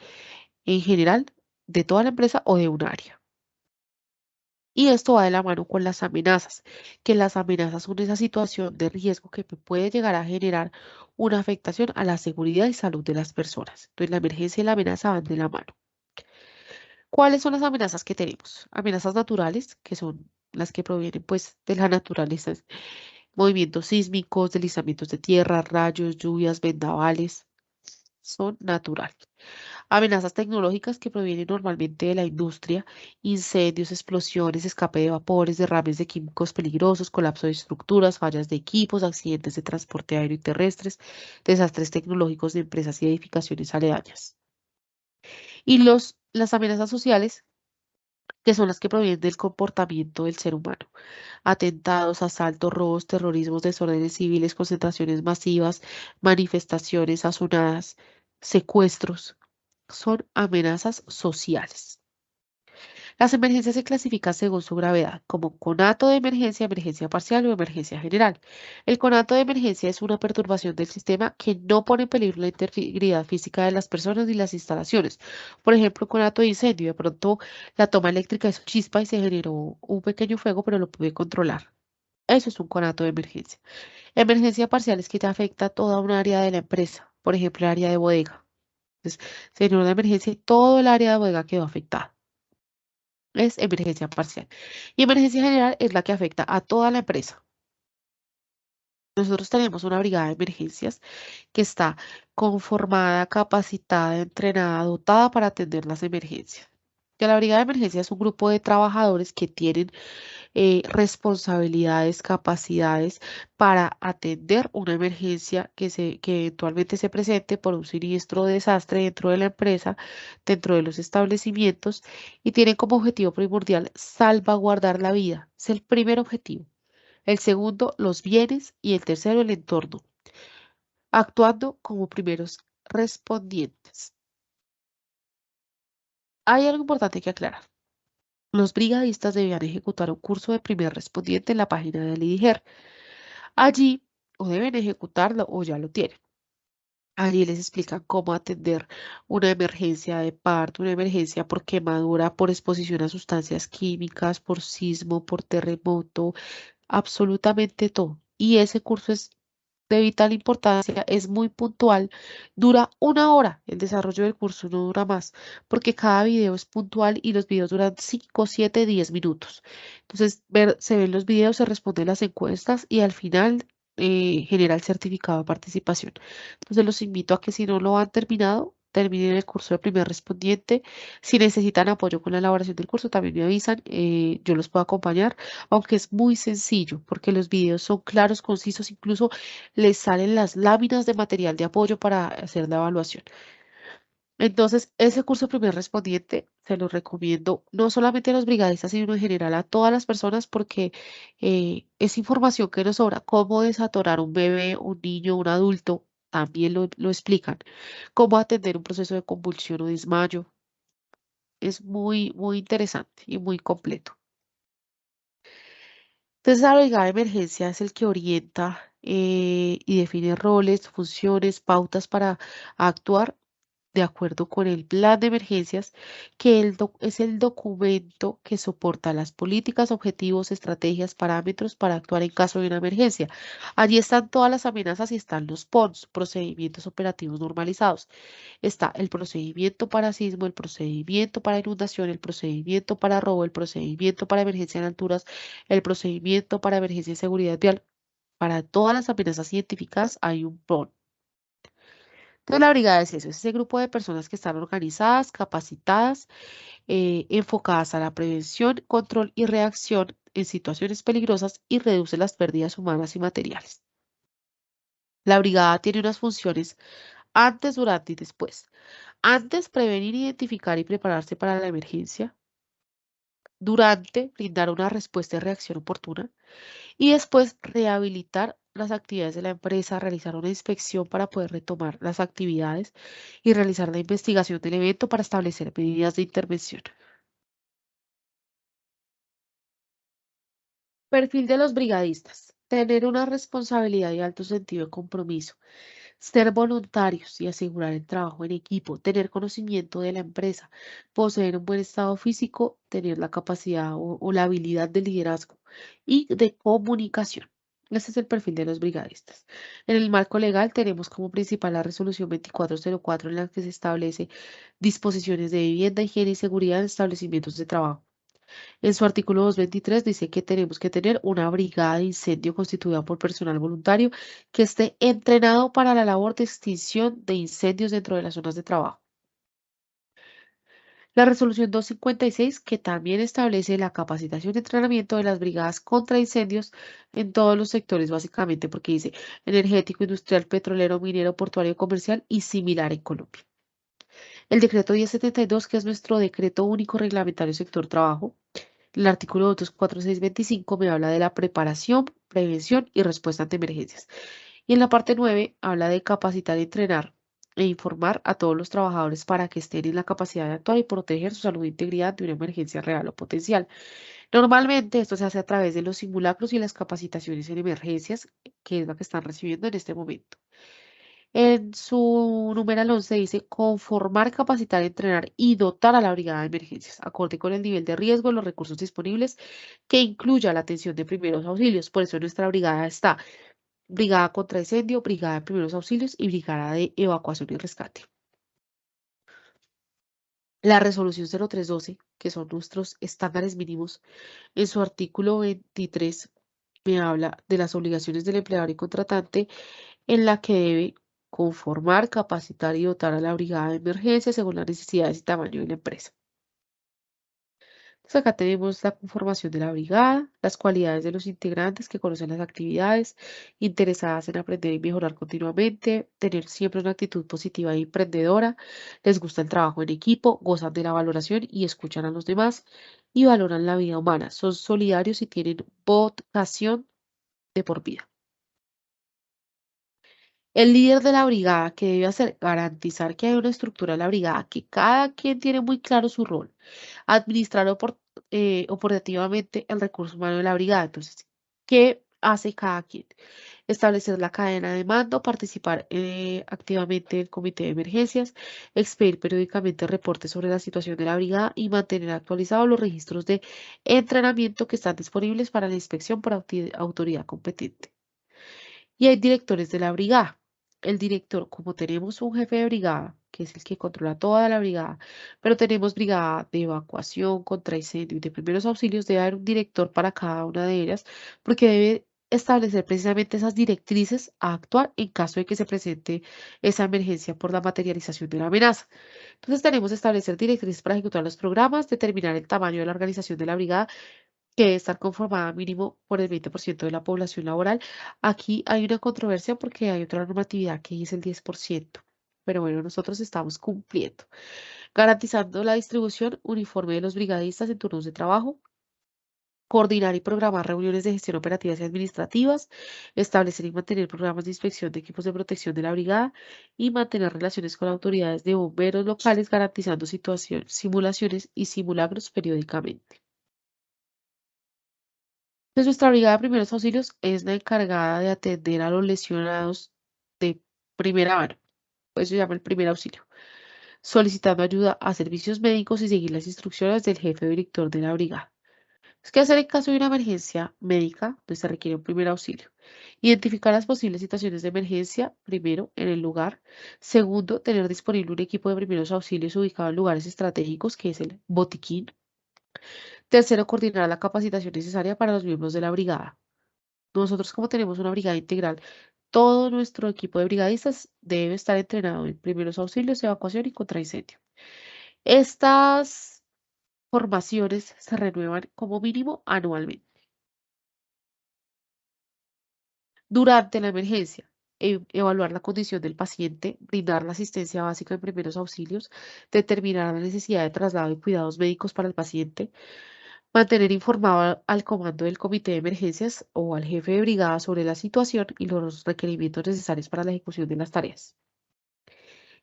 en general de toda la empresa o de un área. Y esto va de la mano con las amenazas, que las amenazas son esa situación de riesgo que puede llegar a generar una afectación a la seguridad y salud de las personas. Entonces, la emergencia y la amenaza van de la mano. ¿Cuáles son las amenazas que tenemos? Amenazas naturales, que son las que provienen pues de la naturaleza, movimientos sísmicos, deslizamientos de tierra, rayos, lluvias, vendavales. son naturales. Amenazas tecnológicas que provienen normalmente de la industria, incendios, explosiones, escape de vapores, derrames de químicos peligrosos, colapso de estructuras, fallas de equipos, accidentes de transporte aéreo y terrestres, desastres tecnológicos de empresas y edificaciones aledañas. Y las amenazas sociales, que son las que provienen del comportamiento del ser humano. Atentados, asaltos, robos, terrorismos, desórdenes civiles, concentraciones masivas, manifestaciones sazonadas, secuestros, son amenazas sociales. Las emergencias se clasifican según su gravedad, como conato de emergencia, emergencia parcial o emergencia general. El conato de emergencia es una perturbación del sistema que no pone en peligro la integridad física de las personas ni las instalaciones. Por ejemplo, un conato de incendio, de pronto la toma eléctrica es chispa y se generó un pequeño fuego, pero lo pude controlar. Eso es un conato de emergencia. Emergencia parcial es que ya afecta a toda un área de la empresa, por ejemplo, el área de bodega. Entonces, se generó una emergencia y todo el área de bodega quedó afectada. Es emergencia parcial. Y emergencia general es la que afecta a toda la empresa. Nosotros tenemos una brigada de emergencias que está conformada, capacitada, entrenada, dotada para atender las emergencias. Que la brigada de emergencias es un grupo de trabajadores que tienen responsabilidades, capacidades para atender una emergencia que eventualmente se presente por un siniestro o desastre dentro de la empresa, dentro de los establecimientos, y tienen como objetivo primordial salvaguardar la vida. Es el primer objetivo. El segundo, los bienes, y el tercero, el entorno, actuando como primeros respondientes. Hay algo importante que aclarar. Los brigadistas debían ejecutar un curso de primer respondiente en la página del IDIGER. Allí o deben ejecutarlo o ya lo tienen. Allí les explican cómo atender una emergencia de parto, una emergencia por quemadura, por exposición a sustancias químicas, por sismo, por terremoto, absolutamente todo. Y ese curso es de vital importancia, es muy puntual, dura 1 hora. El desarrollo del curso no dura más, porque cada video es puntual y los videos duran 5, 7, 10 minutos. Entonces, se ven los videos, se responden las encuestas y al final genera el certificado de participación. Entonces, los invito a que si no lo han terminado, terminen el curso de primer respondiente. Si necesitan apoyo con la elaboración del curso, también me avisan, yo los puedo acompañar, aunque es muy sencillo, porque los videos son claros, concisos, incluso les salen las láminas de material de apoyo para hacer la evaluación. Entonces, ese curso de primer respondiente se lo recomiendo no solamente a los brigadistas, sino en general a todas las personas porque es información que nos sobra. Cómo desatorar un bebé, un niño, un adulto, también lo explican. Cómo atender un proceso de convulsión o desmayo. Es muy, muy interesante y muy completo. Entonces, la brigada de emergencia es el que orienta y define roles, funciones, pautas para actuar de acuerdo con el plan de emergencias, que es el documento que soporta las políticas, objetivos, estrategias, parámetros para actuar en caso de una emergencia. Allí están todas las amenazas y están los PONS, procedimientos operativos normalizados. Está el procedimiento para sismo, el procedimiento para inundación, el procedimiento para robo, el procedimiento para emergencia en alturas, el procedimiento para emergencia en seguridad vial. Para todas las amenazas identificadas hay un PON. Entonces, la brigada es eso, es ese grupo de personas que están organizadas, capacitadas, enfocadas a la prevención, control y reacción en situaciones peligrosas y reduce las pérdidas humanas y materiales. La brigada tiene unas funciones antes, durante y después. Antes, prevenir, identificar y prepararse para la emergencia. Durante, brindar una respuesta y reacción oportuna. Y después, rehabilitar las actividades de la empresa, realizar una inspección para poder retomar las actividades y realizar la investigación del evento para establecer medidas de intervención. Perfil de los brigadistas. Tener una responsabilidad y alto sentido de compromiso. Ser voluntarios y asegurar el trabajo en equipo, tener conocimiento de la empresa, poseer un buen estado físico, tener la capacidad o la habilidad de liderazgo y de comunicación. Ese es el perfil de los brigadistas. En el marco legal tenemos como principal la resolución 2404 en la que se establece disposiciones de vivienda, higiene y seguridad en establecimientos de trabajo. En su artículo 223 dice que tenemos que tener una brigada de incendio constituida por personal voluntario que esté entrenado para la labor de extinción de incendios dentro de las zonas de trabajo. La resolución 256, que también establece la capacitación y entrenamiento de las brigadas contra incendios en todos los sectores, básicamente porque dice energético, industrial, petrolero, minero, portuario, comercial y similar en Colombia. El decreto 1072, que es nuestro decreto único reglamentario sector trabajo, el artículo 24625 me habla de la preparación, prevención y respuesta ante emergencias. Y en la parte 9 habla de capacitar, entrenar e informar a todos los trabajadores para que estén en la capacidad de actuar y proteger su salud e integridad de una emergencia real o potencial. Normalmente esto se hace a través de los simulacros y las capacitaciones en emergencias, que es la que están recibiendo en este momento. En su numeral 11 dice conformar, capacitar, entrenar y dotar a la brigada de emergencias, acorde con el nivel de riesgo, los recursos disponibles, que incluya la atención de primeros auxilios. Por eso nuestra brigada está brigada contra incendio, brigada de primeros auxilios y brigada de evacuación y rescate. La resolución 0312, que son nuestros estándares mínimos, en su artículo 23 me habla de las obligaciones del empleador y contratante en la que debe conformar, capacitar y dotar a la brigada de emergencia según las necesidades y tamaño de la empresa. Entonces acá tenemos la conformación de la brigada, las cualidades de los integrantes que conocen las actividades, interesadas en aprender y mejorar continuamente, tener siempre una actitud positiva e emprendedora, les gusta el trabajo en equipo, gozan de la valoración y escuchan a los demás y valoran la vida humana, son solidarios y tienen vocación de por vida. El líder de la brigada, que debe hacer garantizar que hay una estructura en la brigada, que cada quien tiene muy claro su rol, administrar operativamente el recurso humano de la brigada. Entonces, ¿qué hace cada quien? Establecer la cadena de mando, participar activamente en el comité de emergencias, expedir periódicamente reportes sobre la situación de la brigada y mantener actualizados los registros de entrenamiento que están disponibles para la inspección por autoridad competente. Y hay directores de la brigada. El director, como tenemos un jefe de brigada, que es el que controla toda la brigada, pero tenemos brigada de evacuación, contra incendio y de primeros auxilios, debe haber un director para cada una de ellas, porque debe establecer precisamente esas directrices a actuar en caso de que se presente esa emergencia por la materialización de una amenaza. Entonces tenemos que establecer directrices para ejecutar los programas, determinar el tamaño de la organización de la brigada, que debe estar conformada mínimo por el 20% de la población laboral. Aquí hay una controversia porque hay otra normatividad que dice el 10%, pero bueno, nosotros estamos cumpliendo, garantizando la distribución uniforme de los brigadistas en turnos de trabajo, coordinar y programar reuniones de gestión operativas y administrativas, establecer y mantener programas de inspección de equipos de protección de la brigada y mantener relaciones con autoridades de bomberos locales, garantizando simulaciones y simulacros periódicamente. Pues nuestra brigada de primeros auxilios es la encargada de atender a los lesionados de primera mano, pues se llama el primer auxilio, solicitando ayuda a servicios médicos y seguir las instrucciones del jefe o director de la brigada. ¿Qué hacer en caso de una emergencia médica donde se requiere un primer auxilio? Identificar las posibles situaciones de emergencia, primero, en el lugar. Segundo, tener disponible un equipo de primeros auxilios ubicado en lugares estratégicos, que es el botiquín. Tercero, coordinar la capacitación necesaria para los miembros de la brigada. Nosotros, como tenemos una brigada integral, todo nuestro equipo de brigadistas debe estar entrenado en primeros auxilios, evacuación y contraincendio. Estas formaciones se renuevan como mínimo anualmente. Durante la emergencia, evaluar la condición del paciente, brindar la asistencia básica en primeros auxilios, determinar la necesidad de traslado y cuidados médicos para el paciente, mantener informado al comando del comité de emergencias o al jefe de brigada sobre la situación y los requerimientos necesarios para la ejecución de las tareas.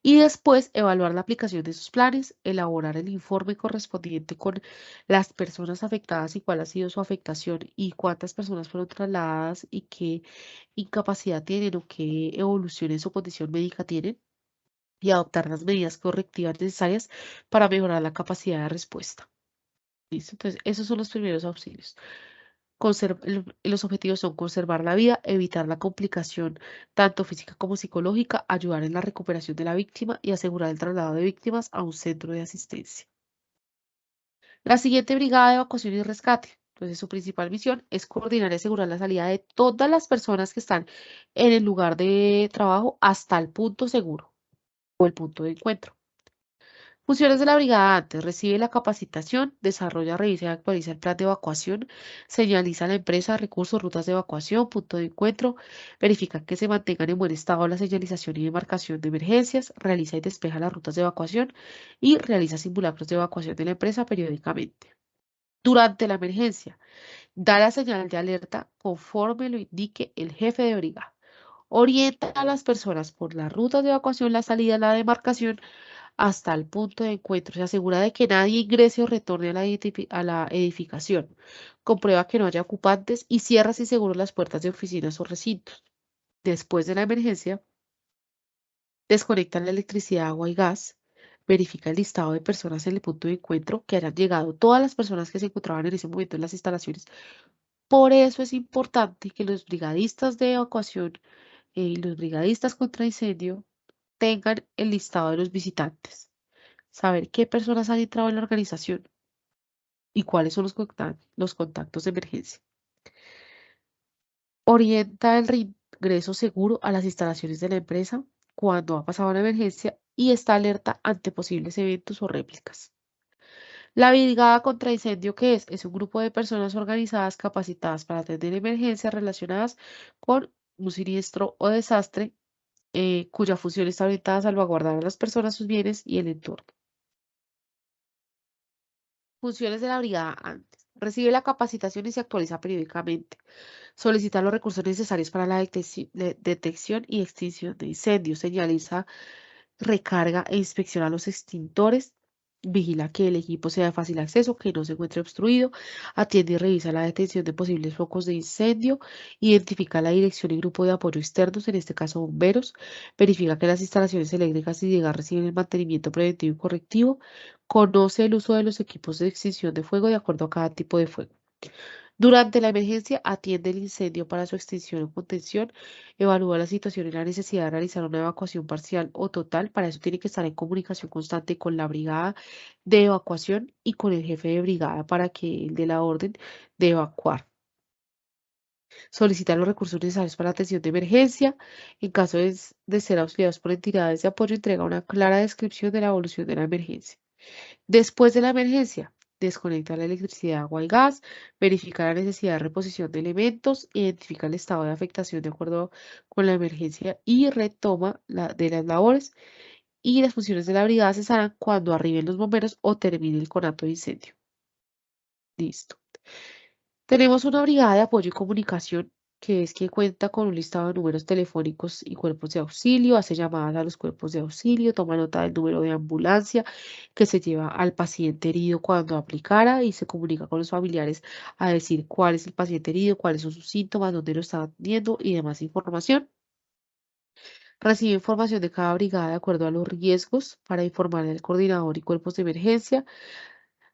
Y después evaluar la aplicación de esos planes, elaborar el informe correspondiente con las personas afectadas y cuál ha sido su afectación y cuántas personas fueron trasladadas y qué incapacidad tienen o qué evolución en su condición médica tienen y adoptar las medidas correctivas necesarias para mejorar la capacidad de respuesta. ¿Listo? Entonces, esos son los primeros auxilios. Los objetivos son conservar la vida, evitar la complicación tanto física como psicológica, ayudar en la recuperación de la víctima y asegurar el traslado de víctimas a un centro de asistencia. La siguiente brigada de evacuación y rescate. Entonces, su principal misión es coordinar y asegurar la salida de todas las personas que están en el lugar de trabajo hasta el punto seguro o el punto de encuentro. Funciones de la brigada antes. Recibe la capacitación, desarrolla, revisa y actualiza el plan de evacuación, señaliza a la empresa recursos, rutas de evacuación, punto de encuentro, verifica que se mantengan en buen estado la señalización y demarcación de emergencias, realiza y despeja las rutas de evacuación y realiza simulacros de evacuación de la empresa periódicamente. Durante la emergencia, da la señal de alerta conforme lo indique el jefe de brigada. Orienta a las personas por las rutas de evacuación, la salida, la demarcación hasta el punto de encuentro. Se asegura de que nadie ingrese o retorne a la edificación. Comprueba que no haya ocupantes y cierra sin seguro las puertas de oficinas o recintos. Después de la emergencia, desconecta la electricidad, agua y gas. Verifica el listado de personas en el punto de encuentro que hayan llegado, todas las personas que se encontraban en ese momento en las instalaciones. Por eso es importante que los brigadistas de evacuación y los brigadistas contra incendio tengan el listado de los visitantes, saber qué personas han entrado en la organización y cuáles son los contactos de emergencia. Orienta el reingreso seguro a las instalaciones de la empresa cuando ha pasado una emergencia y está alerta ante posibles eventos o réplicas. La brigada contra incendio, ¿qué es? Es un grupo de personas organizadas capacitadas para atender emergencias relacionadas con un siniestro o desastre cuya función está orientada a salvaguardar a las personas, sus bienes y el entorno. Funciones de la brigada antes. Recibe la capacitación y se actualiza periódicamente. Solicita los recursos necesarios para la detección y extinción de incendios. Señaliza, recarga e inspecciona los extintores. Vigila que el equipo sea de fácil acceso, que no se encuentre obstruido. Atiende y revisa la detención de posibles focos de incendio. Identifica la dirección y grupo de apoyo externos, en este caso bomberos. Verifica que las instalaciones eléctricas y de gas reciben el mantenimiento preventivo y correctivo. Conoce el uso de los equipos de extinción de fuego de acuerdo a cada tipo de fuego. Durante la emergencia, atiende el incendio para su extinción o contención, evalúa la situación y la necesidad de realizar una evacuación parcial o total. Para eso tiene que estar en comunicación constante con la brigada de evacuación y con el jefe de brigada para que él dé la orden de evacuar. Solicita los recursos necesarios para la atención de emergencia. En caso de ser auxiliados por entidades de apoyo, entrega una clara descripción de la evolución de la emergencia. Después de la emergencia, desconecta la electricidad, agua y gas, verifica la necesidad de reposición de elementos, identifica el estado de afectación de acuerdo con la emergencia y retoma de las labores. Y las funciones de la brigada cesarán cuando arriben los bomberos o termine el conato de incendio. Listo. Tenemos una brigada de apoyo y comunicación que es que cuenta con un listado de números telefónicos y cuerpos de auxilio, hace llamadas a los cuerpos de auxilio, toma nota del número de ambulancia que se lleva al paciente herido cuando aplicara y se comunica con los familiares a decir cuál es el paciente herido, cuáles son sus síntomas, dónde lo está atendiendo y demás información. Recibe información de cada brigada de acuerdo a los riesgos para informar al coordinador y cuerpos de emergencia.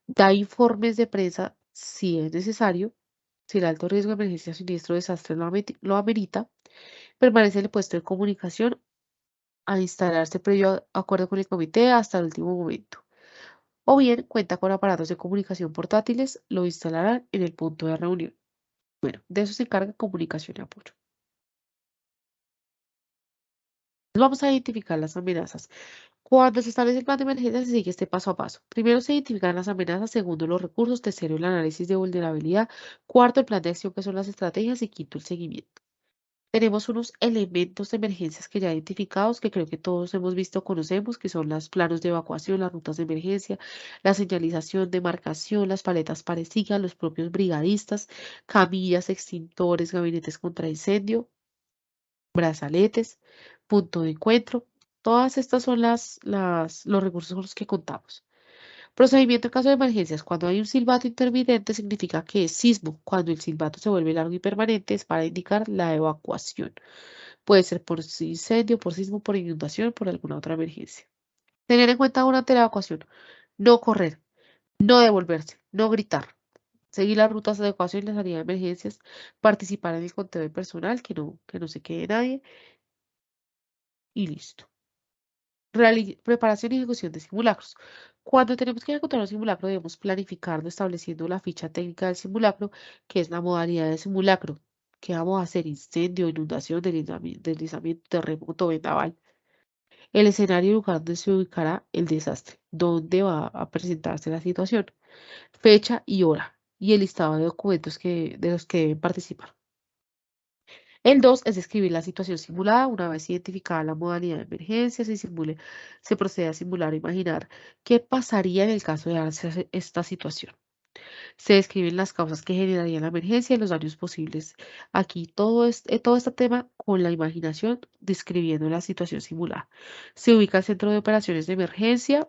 Da informes de prensa si es necesario, si el alto riesgo de emergencia, siniestro o desastre lo amerita. Permanece en el puesto de comunicación a instalarse previo acuerdo con el comité hasta el último momento. O bien cuenta con aparatos de comunicación portátiles, lo instalarán en el punto de reunión. Bueno, de eso se encarga comunicación y apoyo. Vamos a identificar las amenazas. Cuando se establece el plan de emergencia, se sigue este paso a paso. Primero se identifican las amenazas, segundo los recursos, tercero el análisis de vulnerabilidad, cuarto el plan de acción, que son las estrategias, y quinto el seguimiento. Tenemos unos elementos de emergencias que ya identificados, que creo que todos hemos visto, conocemos, que son los planos de evacuación, las rutas de emergencia, la señalización, demarcación, las paletas parecías, los propios brigadistas, camillas, extintores, gabinetes contra incendio, brazaletes, punto de encuentro. Todas estas son los recursos con los que contamos. Procedimiento en caso de emergencias. Cuando hay un silbato intermitente significa que es sismo. Cuando el silbato se vuelve largo y permanente es para indicar la evacuación. Puede ser por incendio, por sismo, por inundación, por alguna otra emergencia. Tener en cuenta durante la evacuación. No correr, no devolverse, no gritar. Seguir las rutas de evacuación y la salida de emergencias. Participar en el conteo de personal, que no se quede nadie. Y listo. Preparación y ejecución de simulacros. Cuando tenemos que ejecutar un simulacro, debemos planificarlo estableciendo la ficha técnica del simulacro, que es la modalidad de simulacro. ¿Qué vamos a hacer? Incendio, inundación, deslizamiento, terremoto, vendaval. El escenario y lugar donde se ubicará el desastre, dónde va a presentarse la situación, fecha y hora, y el listado de documentos de los que deben participar. El 2 es describir la situación simulada. Una vez identificada la modalidad de emergencia, se procede a simular o imaginar qué pasaría en el caso de darse esta situación. Se describen las causas que generarían la emergencia y los daños posibles. Aquí todo este tema con la imaginación describiendo la situación simulada. Se ubica el centro de operaciones de emergencia.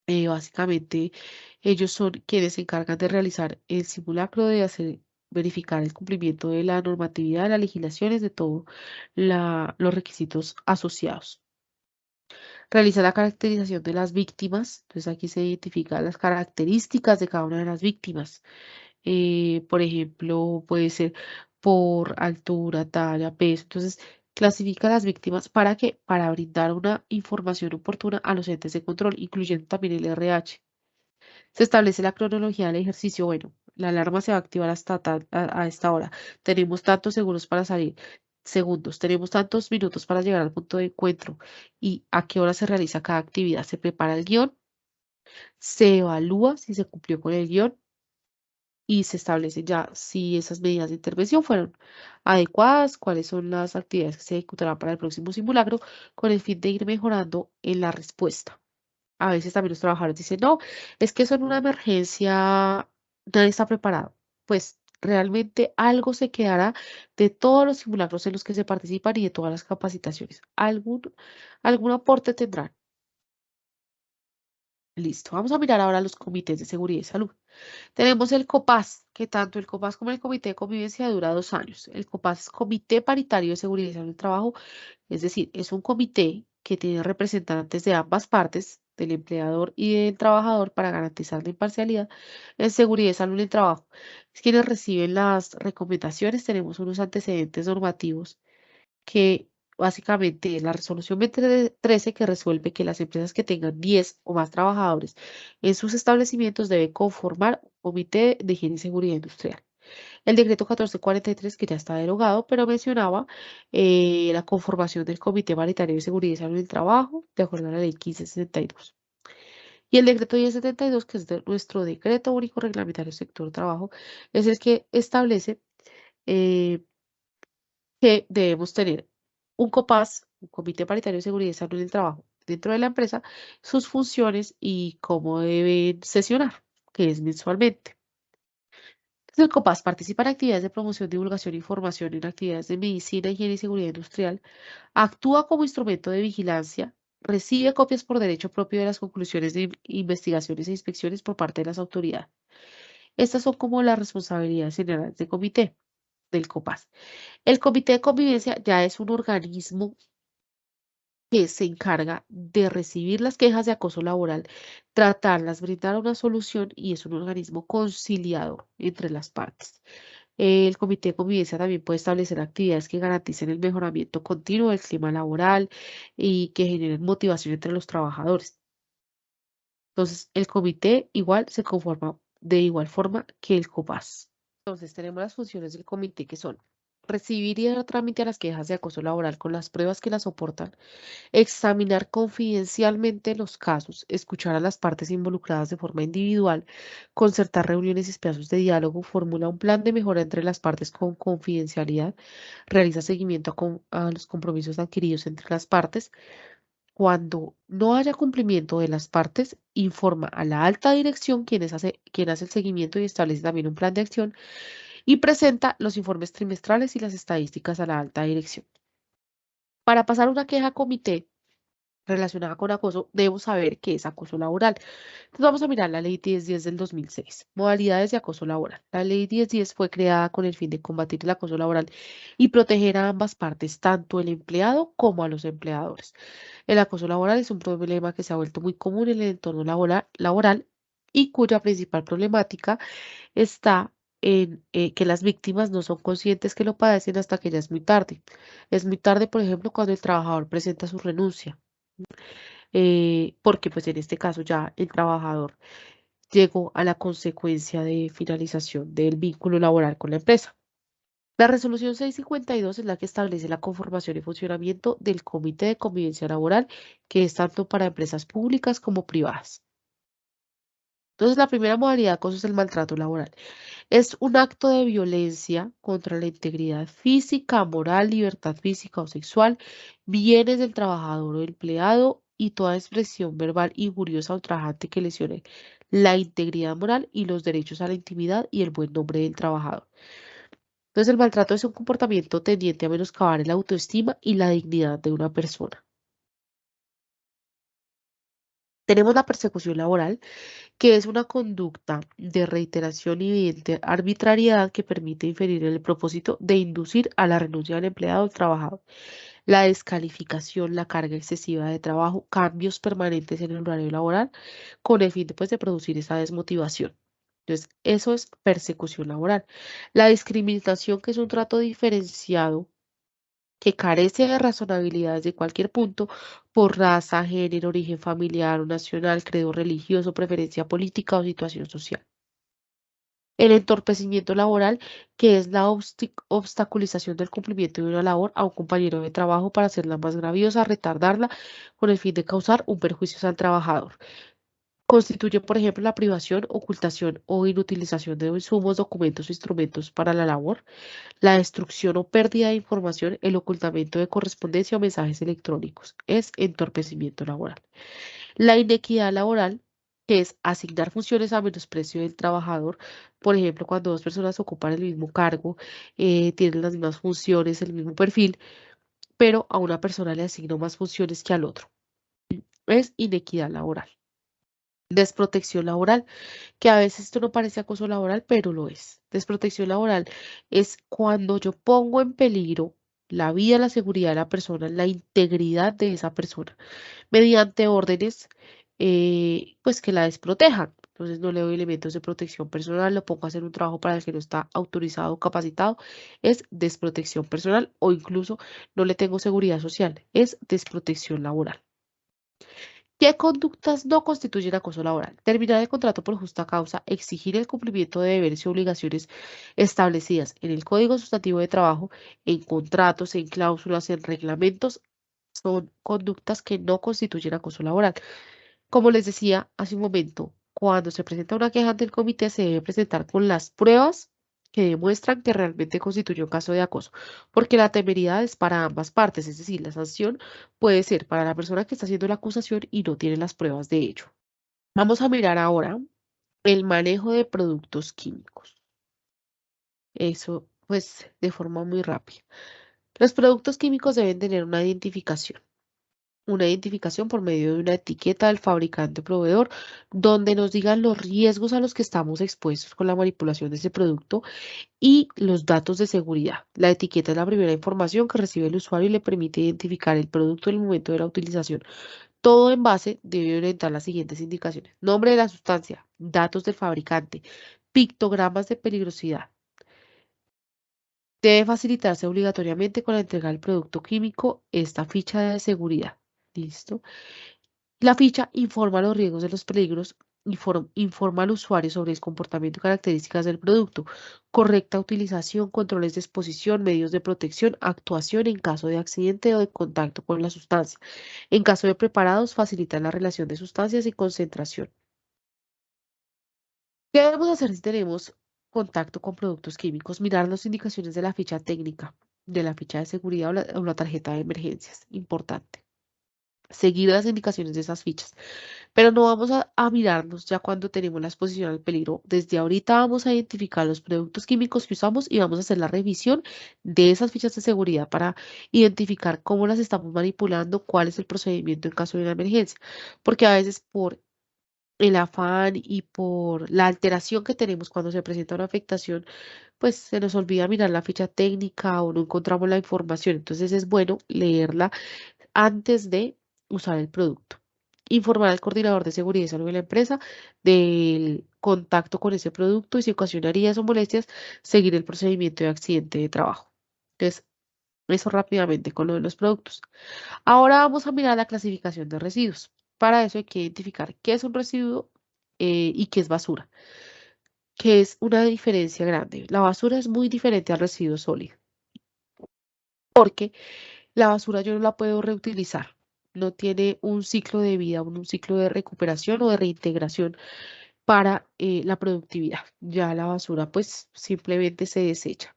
Básicamente, ellos son quienes se encargan de realizar el simulacro, verificar el cumplimiento de la normatividad, las legislaciones, de todos los requisitos asociados. Realiza la caracterización de las víctimas. Entonces, aquí se identifican las características de cada una de las víctimas. Por ejemplo, puede ser por altura, talla, peso. Entonces, clasifica las víctimas. ¿Para qué? Para brindar una información oportuna a los entes de control, incluyendo también el RH. Se establece la cronología del ejercicio. Bueno, la alarma se va a activar a esta hora. Tenemos tantos segundos. Tenemos tantos minutos para llegar al punto de encuentro. ¿Y a qué hora se realiza cada actividad? Se prepara el guión, se evalúa si se cumplió con el guión y se establece ya si esas medidas de intervención fueron adecuadas, cuáles son las actividades que se ejecutarán para el próximo simulacro, con el fin de ir mejorando en la respuesta. A veces también los trabajadores dicen, no, es que eso en una emergencia nadie está preparado. Pues realmente algo se quedará de todos los simulacros en los que se participan y de todas las capacitaciones. Algún aporte tendrán. Listo. Vamos a mirar ahora los comités de seguridad y salud. Tenemos el COPAS, que tanto el COPAS como el Comité de Convivencia dura 2 años. El COPAS es Comité Paritario de Seguridad y Salud del Trabajo, es decir, es un comité que tiene representantes de ambas partes, del empleador y del trabajador, para garantizar la imparcialidad en seguridad y salud en el trabajo. Es quienes reciben las recomendaciones. Tenemos unos antecedentes normativos que básicamente es la resolución 2013, que resuelve que las empresas que tengan 10 o más trabajadores en sus establecimientos deben conformar un comité de higiene y seguridad industrial. El decreto 1443, que ya está derogado, pero mencionaba la conformación del Comité Paritario de Seguridad y Salud del Trabajo, de acuerdo a la ley 1572. Y el decreto 1072, que es nuestro decreto único reglamentario del sector trabajo, es el que establece eh, que debemos tener un COPAS, un Comité Paritario de Seguridad y Salud del Trabajo, dentro de la empresa, sus funciones y cómo deben sesionar, que es mensualmente. Entonces, el COPAS participa en actividades de promoción, divulgación e información, en actividades de medicina, higiene y seguridad industrial, actúa como instrumento de vigilancia, recibe copias por derecho propio de las conclusiones de investigaciones e inspecciones por parte de las autoridades. Estas son como las responsabilidades generales del comité, del COPAS. El Comité de Convivencia ya es un organismo que se encarga de recibir las quejas de acoso laboral, tratarlas, brindar una solución, y es un organismo conciliador entre las partes. El Comité de Convivencia también puede establecer actividades que garanticen el mejoramiento continuo del clima laboral y que generen motivación entre los trabajadores. Entonces, el comité igual se conforma de igual forma que el COPAS. Entonces, tenemos las funciones del comité, que son recibir y dar trámite a las quejas de acoso laboral con las pruebas que las soportan, examinar confidencialmente los casos, escuchar a las partes involucradas de forma individual, concertar reuniones y espacios de diálogo, formula un plan de mejora entre las partes con confidencialidad, realiza seguimiento a los compromisos adquiridos entre las partes. Cuando no haya cumplimiento de las partes, informa a la alta dirección, quien hace el seguimiento y establece también un plan de acción, y presenta los informes trimestrales y las estadísticas a la alta dirección. Para pasar una queja a comité relacionada con acoso, debemos saber qué es acoso laboral. Entonces vamos a mirar la Ley 1010 del 2006, modalidades de acoso laboral. La Ley 1010 fue creada con el fin de combatir el acoso laboral y proteger a ambas partes, tanto el empleado como a los empleadores. El acoso laboral es un problema que se ha vuelto muy común en el entorno laboral y cuya principal problemática está en que las víctimas no son conscientes que lo padecen hasta que ya es muy tarde. Es muy tarde, por ejemplo, cuando el trabajador presenta su renuncia. porque pues en este caso ya el trabajador llegó a la consecuencia de finalización del vínculo laboral con la empresa. La resolución 652 es la que establece la conformación y funcionamiento del Comité de Convivencia Laboral, que es tanto para empresas públicas como privadas. Entonces, la primera modalidad de acoso es el maltrato laboral. Es un acto de violencia contra la integridad física, moral, libertad física o sexual, bienes del trabajador o empleado y toda expresión verbal injuriosa o ultrajante que lesione la integridad moral y los derechos a la intimidad y el buen nombre del trabajador. Entonces, el maltrato es un comportamiento tendiente a menoscabar la autoestima y la dignidad de una persona. Tenemos la persecución laboral, que es una conducta de reiteración y evidente arbitrariedad que permite inferir el propósito de inducir a la renuncia del empleado o trabajador. La descalificación, la carga excesiva de trabajo, cambios permanentes en el horario laboral, con el fin de, pues, de producir esa desmotivación. Entonces, eso es persecución laboral. La discriminación, que es un trato diferenciado que carece de razonabilidad desde cualquier punto por raza, género, origen familiar o nacional, credo religioso, preferencia política o situación social. El entorpecimiento laboral, que es la obstaculización del cumplimiento de una labor a un compañero de trabajo para hacerla más graviosa, retardarla, con el fin de causar un perjuicio al trabajador. Constituye, por ejemplo, la privación, ocultación o inutilización de insumos, documentos o instrumentos para la labor, la destrucción o pérdida de información, el ocultamiento de correspondencia o mensajes electrónicos. Es entorpecimiento laboral. La inequidad laboral, que es asignar funciones a menosprecio del trabajador. Por ejemplo, cuando dos personas ocupan el mismo cargo, tienen las mismas funciones, el mismo perfil, pero a una persona le asigno más funciones que al otro. Es inequidad laboral. Desprotección laboral, que a veces esto no parece acoso laboral, pero lo es. Desprotección laboral es cuando yo pongo en peligro la vida, la seguridad de la persona, la integridad de esa persona, mediante órdenes, pues que la desprotejan. Entonces no le doy elementos de protección personal, lo pongo a hacer un trabajo para el que no está autorizado o capacitado, es desprotección personal, o incluso no le tengo seguridad social, es desprotección laboral. ¿Qué conductas no constituyen acoso laboral? Terminar el contrato por justa causa, exigir el cumplimiento de deberes y obligaciones establecidas en el Código Sustantivo de Trabajo, en contratos, en cláusulas, en reglamentos, son conductas que no constituyen acoso laboral. Como les decía hace un momento, cuando se presenta una queja ante el comité, se debe presentar con las pruebas que demuestran que realmente constituye un caso de acoso, porque la temeridad es para ambas partes, es decir, la sanción puede ser para la persona que está haciendo la acusación y no tiene las pruebas de ello. Vamos a mirar ahora el manejo de productos químicos. Eso, pues, de forma muy rápida. Los productos químicos deben tener una identificación por medio de una etiqueta del fabricante o proveedor, donde nos digan los riesgos a los que estamos expuestos con la manipulación de ese producto y los datos de seguridad. La etiqueta es la primera información que recibe el usuario y le permite identificar el producto en el momento de la utilización. Todo envase debe orientar las siguientes indicaciones: nombre de la sustancia, datos del fabricante, pictogramas de peligrosidad. Debe facilitarse obligatoriamente con la entrega del producto químico esta ficha de seguridad. ¿Listo? La ficha informa los riesgos de los peligros, informa al usuario sobre el comportamiento y características del producto, correcta utilización, controles de exposición, medios de protección, actuación en caso de accidente o de contacto con la sustancia. En caso de preparados, facilita la relación de sustancias y concentración. ¿Qué debemos hacer si tenemos contacto con productos químicos? Mirar las indicaciones de la ficha técnica, de la ficha de seguridad o la tarjeta de emergencias. Importante. Seguir las indicaciones de esas fichas. Pero no vamos a mirarnos ya cuando tenemos la exposición al peligro. Desde ahorita vamos a identificar los productos químicos que usamos y vamos a hacer la revisión de esas fichas de seguridad para identificar cómo las estamos manipulando, cuál es el procedimiento en caso de una emergencia. Porque a veces por el afán y por la alteración que tenemos cuando se presenta una afectación, pues se nos olvida mirar la ficha técnica o no encontramos la información. Entonces es bueno leerla antes de usar el producto. Informar al coordinador de seguridad y salud de la empresa del contacto con ese producto y si ocasiona heridas o molestias, seguir el procedimiento de accidente de trabajo. Entonces, Eso rápidamente con lo de los productos. Ahora vamos a mirar la clasificación de residuos. Para eso hay que identificar qué es un residuo y qué es basura, que es una diferencia grande. La basura es muy diferente al residuo sólido, porque la basura yo no la puedo reutilizar. No tiene un ciclo de vida, un ciclo de recuperación o de reintegración para la productividad. Ya la basura pues simplemente se desecha.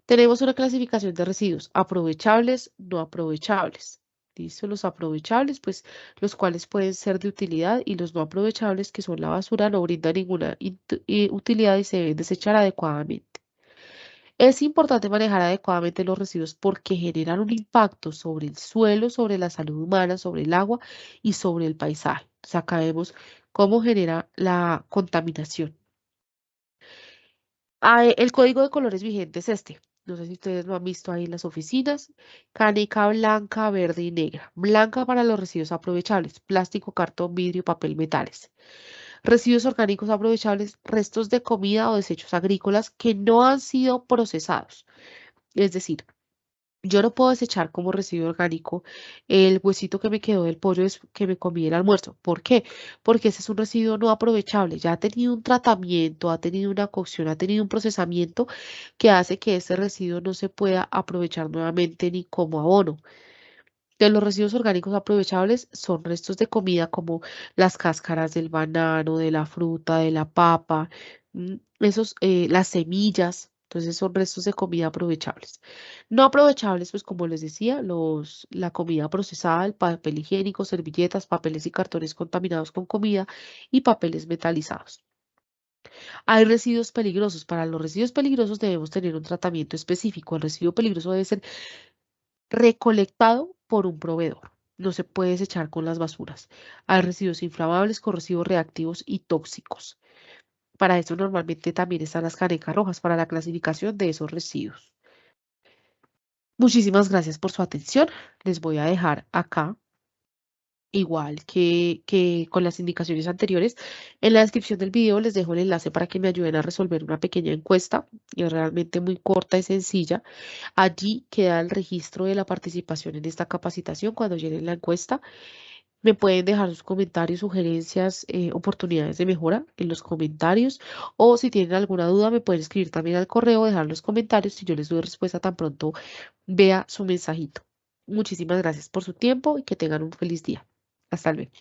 Tenemos una clasificación de residuos, aprovechables, no aprovechables. ¿Listo? Los aprovechables, pues los cuales pueden ser de utilidad y los no aprovechables, que son la basura, no brindan ninguna utilidad y se deben desechar adecuadamente. Es importante manejar adecuadamente los residuos porque generan un impacto sobre el suelo, sobre la salud humana, sobre el agua y sobre el paisaje. O sea, acá vemos cómo genera la contaminación. El código de colores vigente es este. No sé si ustedes lo han visto ahí en las oficinas. Caneca blanca, verde y negra. Blanca para los residuos aprovechables. Plástico, cartón, vidrio, papel, metales. Residuos orgánicos aprovechables. Restos de comida o desechos agrícolas que no han sido procesados. Es decir, yo no puedo desechar como residuo orgánico el huesito que me quedó del pollo que me comí el almuerzo. ¿Por qué? Porque ese es un residuo no aprovechable. Ya ha tenido un tratamiento, ha tenido una cocción, ha tenido un procesamiento que hace que ese residuo no se pueda aprovechar nuevamente ni como abono. De los residuos orgánicos aprovechables son restos de comida como las cáscaras del banano, de la fruta, de la papa, las semillas. Entonces son restos de comida aprovechables. No aprovechables, pues como les decía, la comida procesada, el papel higiénico, servilletas, papeles y cartones contaminados con comida y papeles metalizados. Hay residuos peligrosos. Para los residuos peligrosos debemos tener un tratamiento específico. El residuo peligroso debe ser recolectado por un proveedor. No se puede desechar con las basuras. Hay residuos inflamables, corrosivos, reactivos y tóxicos. Para eso normalmente también están las canecas rojas para la clasificación de esos residuos. Muchísimas gracias por su atención. Les voy a dejar acá, igual que con las indicaciones anteriores, en la descripción del video les dejo el enlace para que me ayuden a resolver una pequeña encuesta. Es realmente muy corta y sencilla. Allí queda el registro de la participación en esta capacitación. Cuando llenen la encuesta, me pueden dejar sus comentarios, sugerencias, oportunidades de mejora en los comentarios. O si tienen alguna duda, me pueden escribir también al correo, dejar los comentarios y yo les doy respuesta tan pronto vea su mensajito. Muchísimas gracias por su tiempo y que tengan un feliz día. Hasta luego.